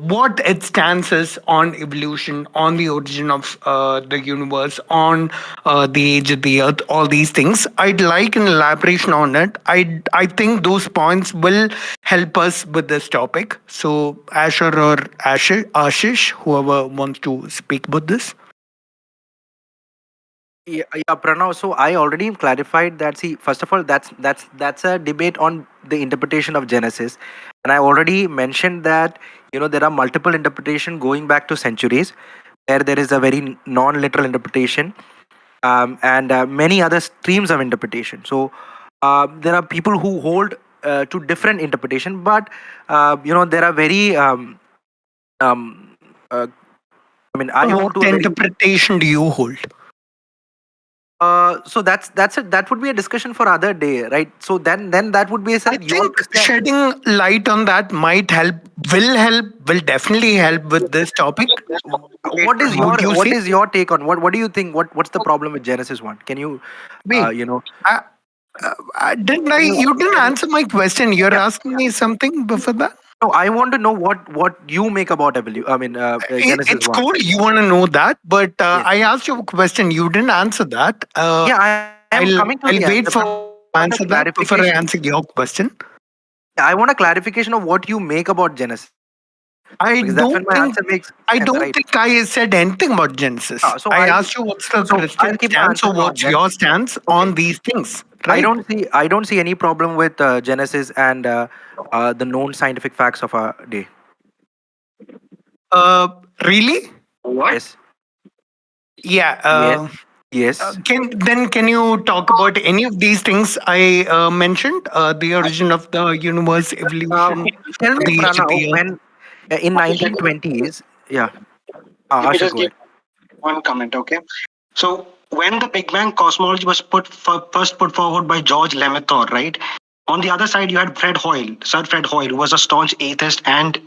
what its stance is on evolution, on the origin of the universe, on the age of the earth, all these things. I'd like an elaboration on it. I think those points will help us with this topic. So, Asher or Ashish, whoever wants to speak about this. Yeah, Pranav. So I already clarified that. See, first of all, that's a debate on the interpretation of Genesis, and I already mentioned that there are multiple interpretation going back to centuries, where there is a very non-literal interpretation, and many other streams of interpretation. So there are people who hold to different interpretation, but there are very um, uh, I mean, I hold What to a very interpretation do you hold? So that's it. That would be a discussion for other day, right? So then that would be I said your think shedding light on that might help, will definitely help with this topic. what is Would you say? your take on what do you think what's the problem with Genesis 1? Can you Wait, you know I, you didn't can you answer my question. You're yeah. asking me something before that? No, I want to know what you make about Genesis It's 1. cool. You want to know that, but Yes. I asked you a question. You didn't answer that. Yeah, I am coming to the I'll answer, but wait I for you want a to answer that before I clarification. answer your question. I want a clarification of what you make about Genesis, I because that's when don't my think answer makes I sense, don't right? think I said anything about Genesis. So I I'll asked you what's the so I'll Christian keep my stance, answer or short what's then. your stance Okay. on these things, right? I don't see any problem with Genesis and the known scientific facts of our day. Uh, really? What? Yes. Yeah. Yes. Yes. Can you talk about any of these things I mentioned? The origin of the universe, evolution, Tell me, the age of Pranav, the when in Let 1920s, yeah, me Asha, just go give ahead. one comment, okay? So when the Big Bang cosmology was first put forward by George Lemaitre, right? On the other side, you had Sir Fred Hoyle, who was a staunch atheist and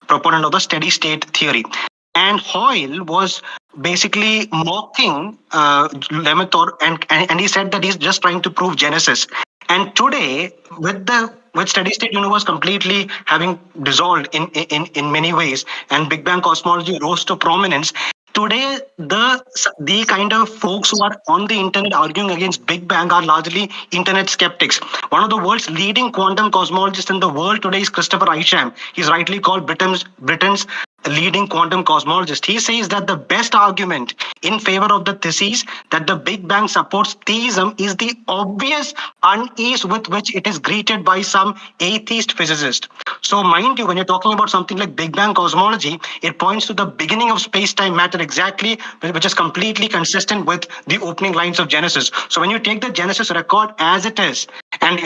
proponent of the steady state theory. And Hoyle was basically mocking Lemaitre, and he said that he's just trying to prove Genesis. And today, with steady state universe completely having dissolved in many ways, and Big Bang cosmology rose to prominence, today the kind of folks who are on the internet arguing against Big Bang are largely internet skeptics. One of the world's leading quantum cosmologists in the world today is Christopher Isham. He's rightly called Britain's leading quantum cosmologist. He says that the best argument in favor of the thesis that the Big Bang supports theism is the obvious unease with which it is greeted by some atheist physicists. So, mind you, when you're talking about something like Big Bang cosmology, it points to the beginning of space-time matter exactly, which is completely consistent with the opening lines of Genesis. So, when you take the Genesis record as it is, and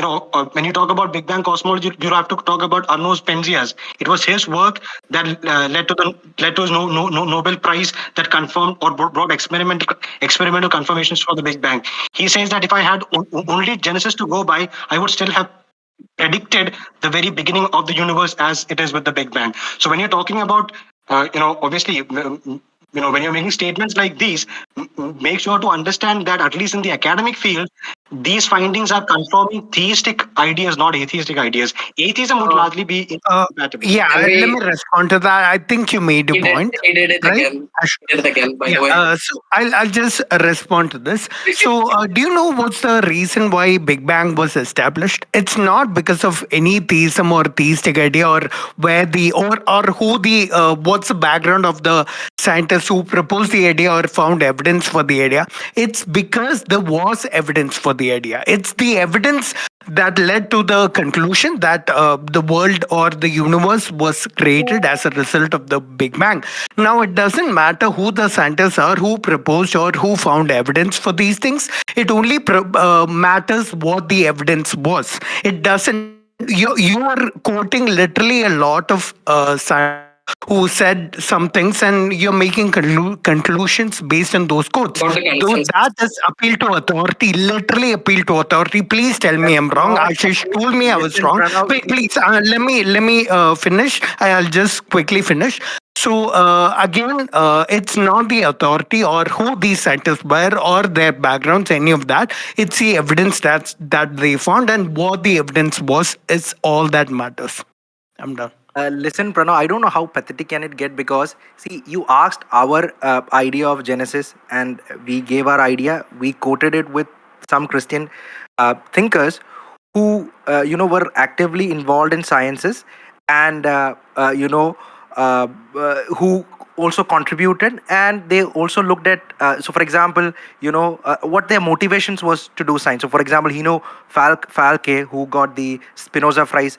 when you talk about Big Bang cosmology, you have to talk about Arnaud Penzias. It was his work that led to his Nobel Prize that confirmed or brought experimental confirmations for the Big Bang. He says that if I had only Genesis to go by, I would still have predicted the very beginning of the universe as it is with the Big Bang. So when you're talking about, obviously, when you're making statements like these, make sure to understand that at least in the academic field, these findings are confirming theistic ideas, not atheistic ideas. Atheism would largely be Uh, incompatible. yeah, And let me we respond to that. I think you made a point, he did it right? again. He did it again, by Yeah, the way. so I'll just respond to this. So, do you know what's the reason why Big Bang was established? It's not because of any theism or theistic idea, or where the or who the what's the background of the scientists who proposed the idea or found evidence for the idea. It's because there was evidence for the idea. It's the evidence that led to the conclusion that the world or the universe was created as a result of the Big Bang. Now, it doesn't matter who the scientists are, who proposed or who found evidence for these things. It only matters what the evidence was. It doesn't. You are quoting literally a lot of scientists who said some things, and you're making conclusions based on those quotes. Got the Though consensus. that is appeal to authority, literally appeal to authority. Please tell me I'm That's wrong. not. Ashish told me I was Listen, wrong. Pranav. Wait, please, let me finish. I'll just quickly finish. So again, it's not the authority or who these scientists were or their backgrounds, any of that. It's the evidence that they found, and what the evidence was is all that matters. I'm done. Listen, Pranav, I don't know how pathetic can it get, because see, you asked our idea of Genesis, and we gave our idea. We quoted it with some Christian thinkers who were actively involved in sciences, and who also contributed, and they also looked at so for example, what their motivations was to do science. So for example, Falke, who got the Spinoza prize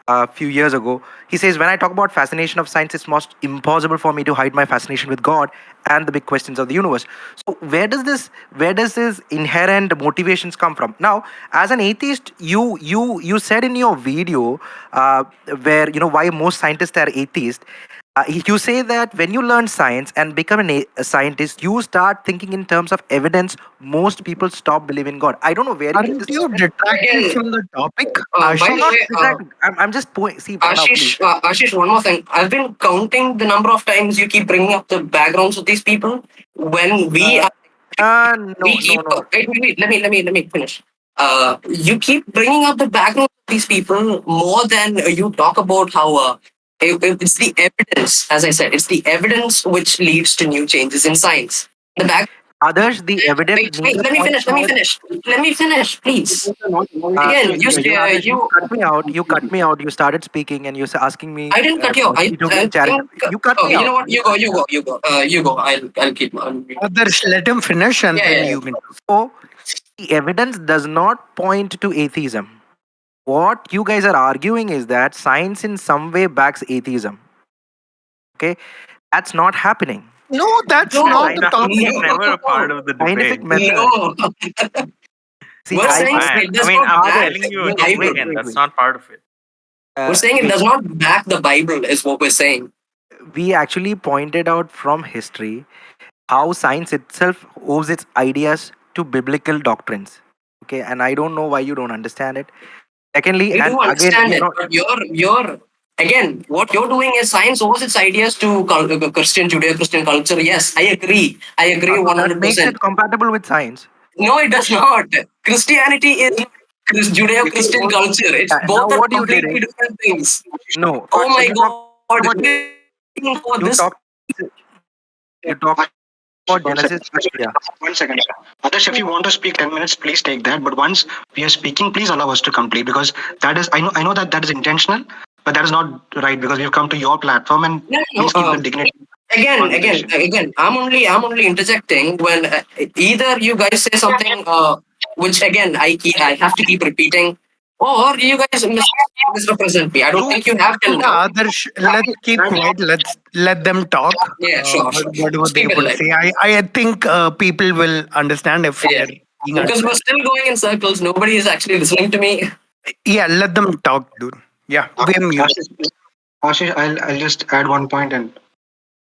a few years ago, he says, when I talk about fascination of science, it's most impossible for me to hide my fascination with God and the big questions of the universe. So where does this inherent motivations come from? Now, as an atheist, you said in your video, where why most scientists are atheist. You say that when you learn science and become a scientist, you start thinking in terms of evidence. Most people stop believing God. I don't know where you get Aren't this you evidence. detracting Again, from the topic, by I'm the Ashish? not way, distracted. I'm just see Pranav, please. Ashish, one more thing. I've been counting the number of times you keep bringing up the backgrounds of these people when we Uh, are no, we no, keep no. wait, let me finish. You keep bringing up the background of these people more than you talk about how it's the evidence. As I said, it's the evidence which leads to new changes in science. The back. Others, the evidence Wait, neither let me points finish. Let me towards. finish. Let me finish, please. Again, Others, you cut me out. You cut me out. You started speaking and you're asking me I didn't cut you. for to be I think. charitable. You cut me Okay, you out. know what? You You go. cut me You out. go. You go. You go. I'll keep. Others, let him finish and Yeah, then yeah, yeah. you can. So the evidence does not point to atheism. What you guys are arguing is that science in some way backs atheism. Okay, that's not happening. No, that's No, not the That topic. was never a part no, of the Scientific debate. method. no. See, We're Oh saying man, it I does mean, not I'm back others. telling you the again and Bible. again, that's not part of it. We're saying it Wait. does not back the Bible, is what we're saying. We actually pointed out from history how science itself owes its ideas to biblical doctrines. Okay, and I don't know why you don't understand it. Secondly, We and do again, understand you're it, not. but you're again what you're doing is science owes its ideas to Christian Judeo-Christian culture. Yes, I agree. I agree So that makes 100%. it compatible with science. No, it does not. Christianity is Judeo-Christian culture. It's Now, both are what you did completely is different things. no. Oh my You talk God! You're about waiting for you this. talk you talk about One second. Genesis. Yeah. One second. Adarsh, if you want to speak 10 minutes, please take that. But once we are speaking, please allow us to complete because that is, I know that that is intentional, but that is not right because we've come to your platform and No, no, please keep the dignity of the conversation. again. I'm only interjecting when either you guys say something, which again I have to keep repeating, or you guys misrepresent me. I don't You, think you have till now. Yeah, Adarsh, let's keep quiet. Let's let them talk. Yeah, sure, sure, sure. Whatever they Speak a would little. say. I think people will understand if we Yeah, are being because we're unfair. still going in circles. Nobody is actually listening to me. Yeah, let them talk, dude. Yeah, we're mute. Ashish, I'll just add one point and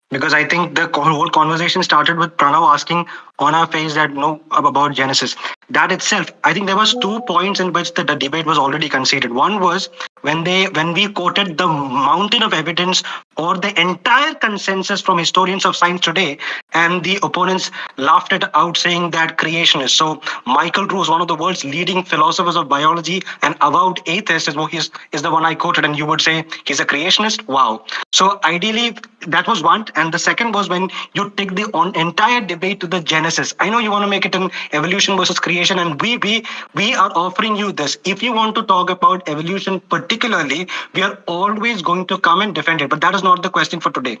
because I think the whole conversation started with Pranav asking on our face that no about Genesis. That itself, I think there was 2 points in which the debate was already conceded. One was when we quoted the mountain of evidence or the entire consensus from historians of science today, and the opponents laughed it out saying that creationists. So Michael Drew is one of the world's leading philosophers of biology and avowed atheist is the one I quoted, and you would say he's a creationist. Wow. So ideally, that was one, and the second was when you take the entire debate to the Genesis. I know you want to make it an evolution versus creation, and we are offering you this. If you want to talk about evolution particularly, we are always going to come and defend it. But that is not the question for today.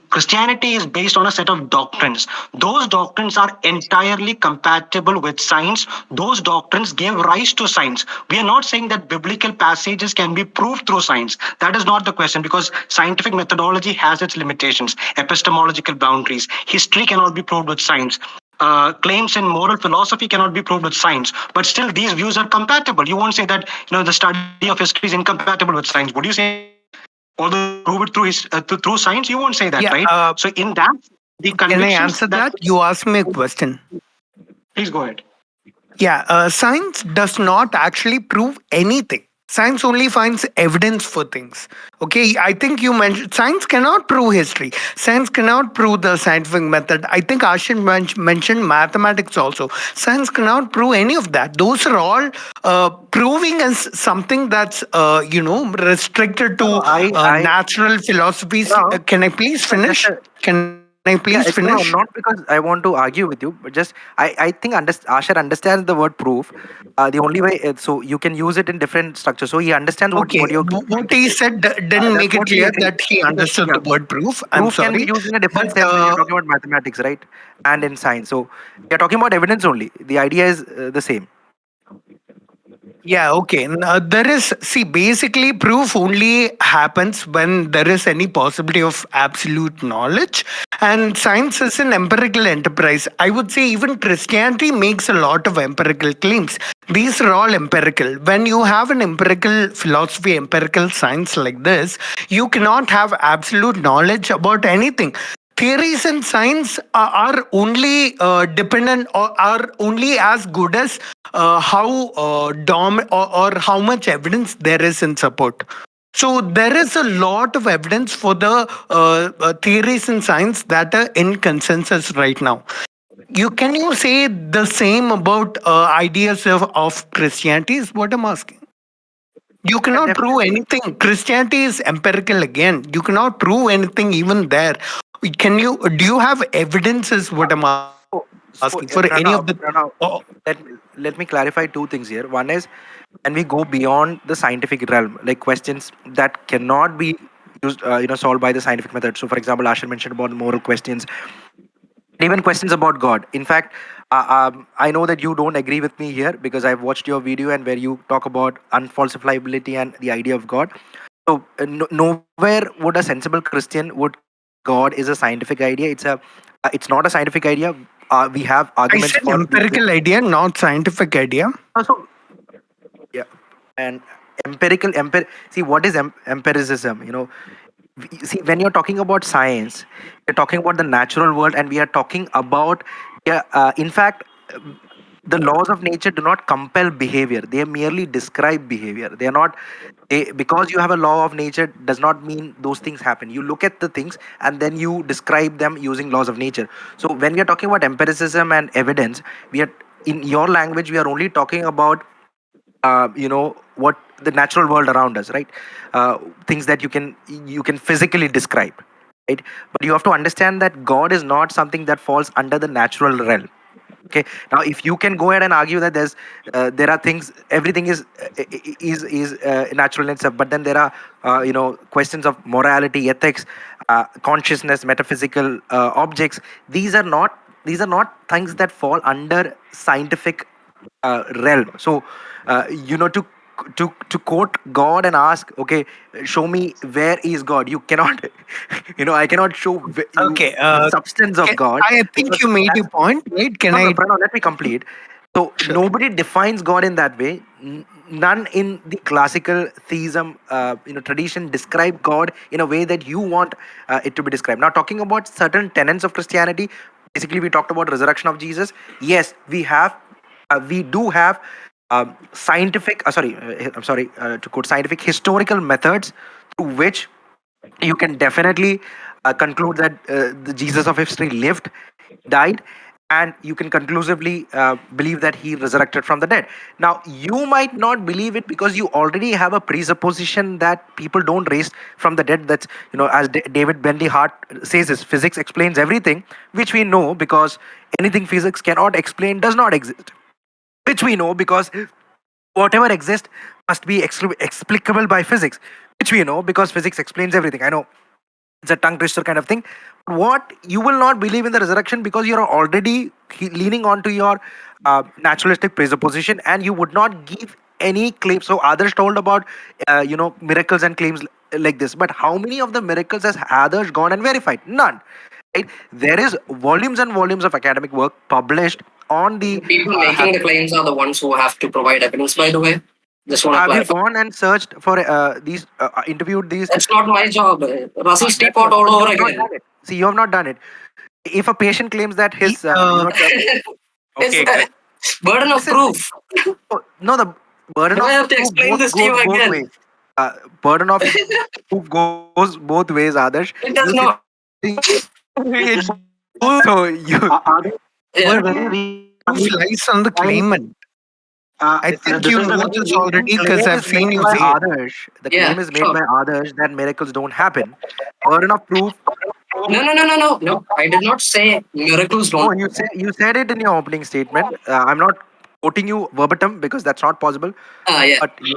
Christianity is based on a set of doctrines. Those doctrines are entirely compatible with science. Those doctrines gave rise to science. We are not saying that biblical passages can be proved through science. That is not the question because scientific methodology has its limitations, epistemological boundaries. History cannot be proved with science. Claims in moral philosophy cannot be proved with science, but still these views are compatible. You won't say that the study of history is incompatible with science. Would you say that? Although you can prove it through science, you won't say that, Yeah, right? So in that, the can I convictions answer that that? You asked me a question. please go ahead. Yeah, science does not actually prove anything. Science only finds evidence for things. Okay, I think you mentioned science cannot prove history. Science cannot prove the scientific method. I think Ashin mentioned mathematics also. Science cannot prove any of that. Those are all proving as something that's restricted No, to I natural philosophies. no, Can I please just finish? Can I please yeah, finish? no, not because I want to argue with you, but just I think Asher understands the word proof. The only way so you can use it in different structures. So he understands what Okay, you're. what he said didn't That's make it what we clear agree. that he Because understood yeah, the word proof. I'm proof can be sorry. used in a different But sense when you're talking about mathematics, right? And in science. So we are talking about evidence only. The idea is the same. yeah, okay. There is, see, basically, proof only happens when there is any possibility of absolute knowledge. And science is an empirical enterprise. I would say even Christianity makes a lot of empirical claims. These are all empirical. When you have an empirical philosophy, empirical science like this, you cannot have absolute knowledge about anything. Theories and science are only dependent or are only as good as how or how much evidence there is in support. So there is a lot of evidence for the theories in science that are in consensus right now. You say the same about ideas of Christianity is what I'm asking. You Yeah, cannot prove definitely. anything. Christianity is empirical again. You cannot prove anything even there. Can you? Do you have evidence? Is what I'm asking for So, any of the. Pranav, Oh, let me clarify two things here. One is when we go beyond the scientific realm, like questions that cannot be used, solved by the scientific method. So, for example, Asher mentioned about moral questions, even questions about God. In fact, I know that you don't agree with me here because I've watched your video and where you talk about unfalsifiability and the idea of God. So, nowhere would a sensible Christian would claim that God is a scientific idea. It's not a scientific idea. We have I arguments said for the empirical idea, not scientific idea. so yeah, and see what is empiricism. See, when you're talking about science, you're talking about the natural world, and we are talking about, yeah, in fact, the laws of nature do not compel behavior. They merely describe behavior. They are not. Because you have a law of nature does not mean those things happen. You look at the things and then you describe them using laws of nature. So when we are talking about empiricism and evidence, we are in your language. We are only talking about what the natural world around us, right? Things that you can physically describe, right? But you have to understand that God is not something that falls under the natural realm. Okay, now if you can go ahead and argue that there are things, everything is natural and stuff, but then there are questions of morality, ethics, consciousness, metaphysical objects. These are not things that fall under scientific realm. So to quote God and ask, okay, show me where is God. You cannot, I cannot show you Okay. the substance of God, I think because you made your that's point, right? Can no, no, I? Pranav, let me complete. So Sure. nobody defines God in that way. None in the classical theism, tradition describe God in a way that you want it to be described. Now, talking about certain tenets of Christianity, basically we talked about resurrection of Jesus. Yes, we do have I'm sorry, to quote scientific historical methods through which you can definitely conclude that the Jesus of history lived, died, and you can conclusively believe that he resurrected from the dead. Now, you might not believe it because you already have a presupposition that people don't raise from the dead. That's, as David Bentley Hart says, is physics explains everything, which we know because anything physics cannot explain does not exist, which we know because whatever exists must be explicable by physics, which we know because physics explains everything. I know it's a tongue twister kind of thing. What you will not believe in the resurrection because you're already leaning onto your naturalistic presupposition, and you would not give any claim. So others told about miracles and claims like this, but how many of the miracles has others gone and verified? None. Right? There is volumes and volumes of academic work published on the The people making the claims are the ones who have to provide evidence, by the way. Just want to have you clarify. gone and searched for these interviewed these? That's not my job. Russell's That's teapot all you over have not again. done it. See, you have not done it. If a patient claims that his It's Okay, guys. burden of listen, proof. no, the burden Do I of have to proof explain this to goes you both again? ways. Burden of proof goes both ways, Adarsh. It You does see, not. It so you Yeah. We're very proof lies on the claimant. I think this you is a know very this recent already because claim I've is made seen you by say it. Adarsh. The Yeah, claim is made sure. by Adarsh that miracles don't happen. Burden of proof. No, no, no, no, no, no. I did not say miracles No, don't you said it in your opening statement. I'm not quoting you verbatim because that's not possible. happen. Yeah. But I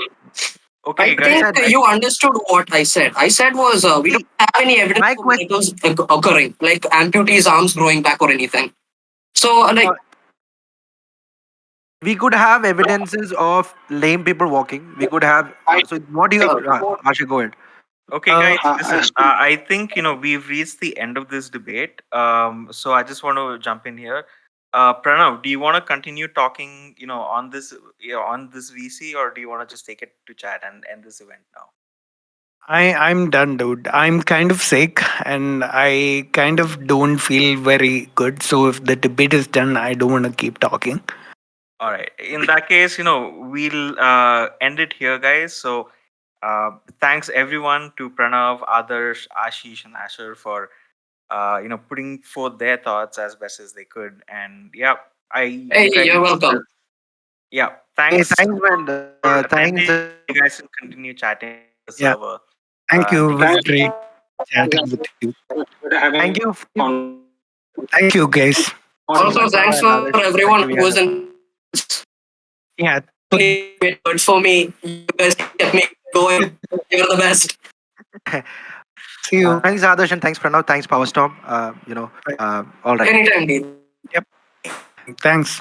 Okay, you guys. think said, right. you understood what I said. I said was we don't See, have any evidence my for question. miracles occurring, like amputees' arms growing back or anything. So, like, We could have evidences of lame people walking. We could have. So what do you have? uh, Asha, go ahead. Okay, guys, listen. uh, I think we've reached the end of this debate. So I just want to jump in here. Pranav, do you want to continue talking, on this, on this VC, or do you want to just take it to chat and end this event now? I'm done, dude. I'm kind of sick and I kind of don't feel very good. So if the debate is done, I don't want to keep talking. All right. In that case, we'll end it here, guys. So, thanks everyone to Pranav, Adarsh, Ashish, and Asher for putting forth their thoughts as best as they could. And yeah, Hey, you guys, you're welcome. yeah, Hey, thanks thanks, man. for Thanks. attending. You guys can continue chatting on the Yeah. server. Thank you. It Take was care. great chatting with you. Thank you. Thank you, guys. Also, Pranav thanks and for Adarsh. everyone Thank who you. We was had a in. fun. Yeah. Really made words for me. You guys kept me going. You're the best. See you. Thanks, Adarsh, and thanks, Pranav. Thanks, Power Storm. All right. Anytime, dude. Yep. Thanks.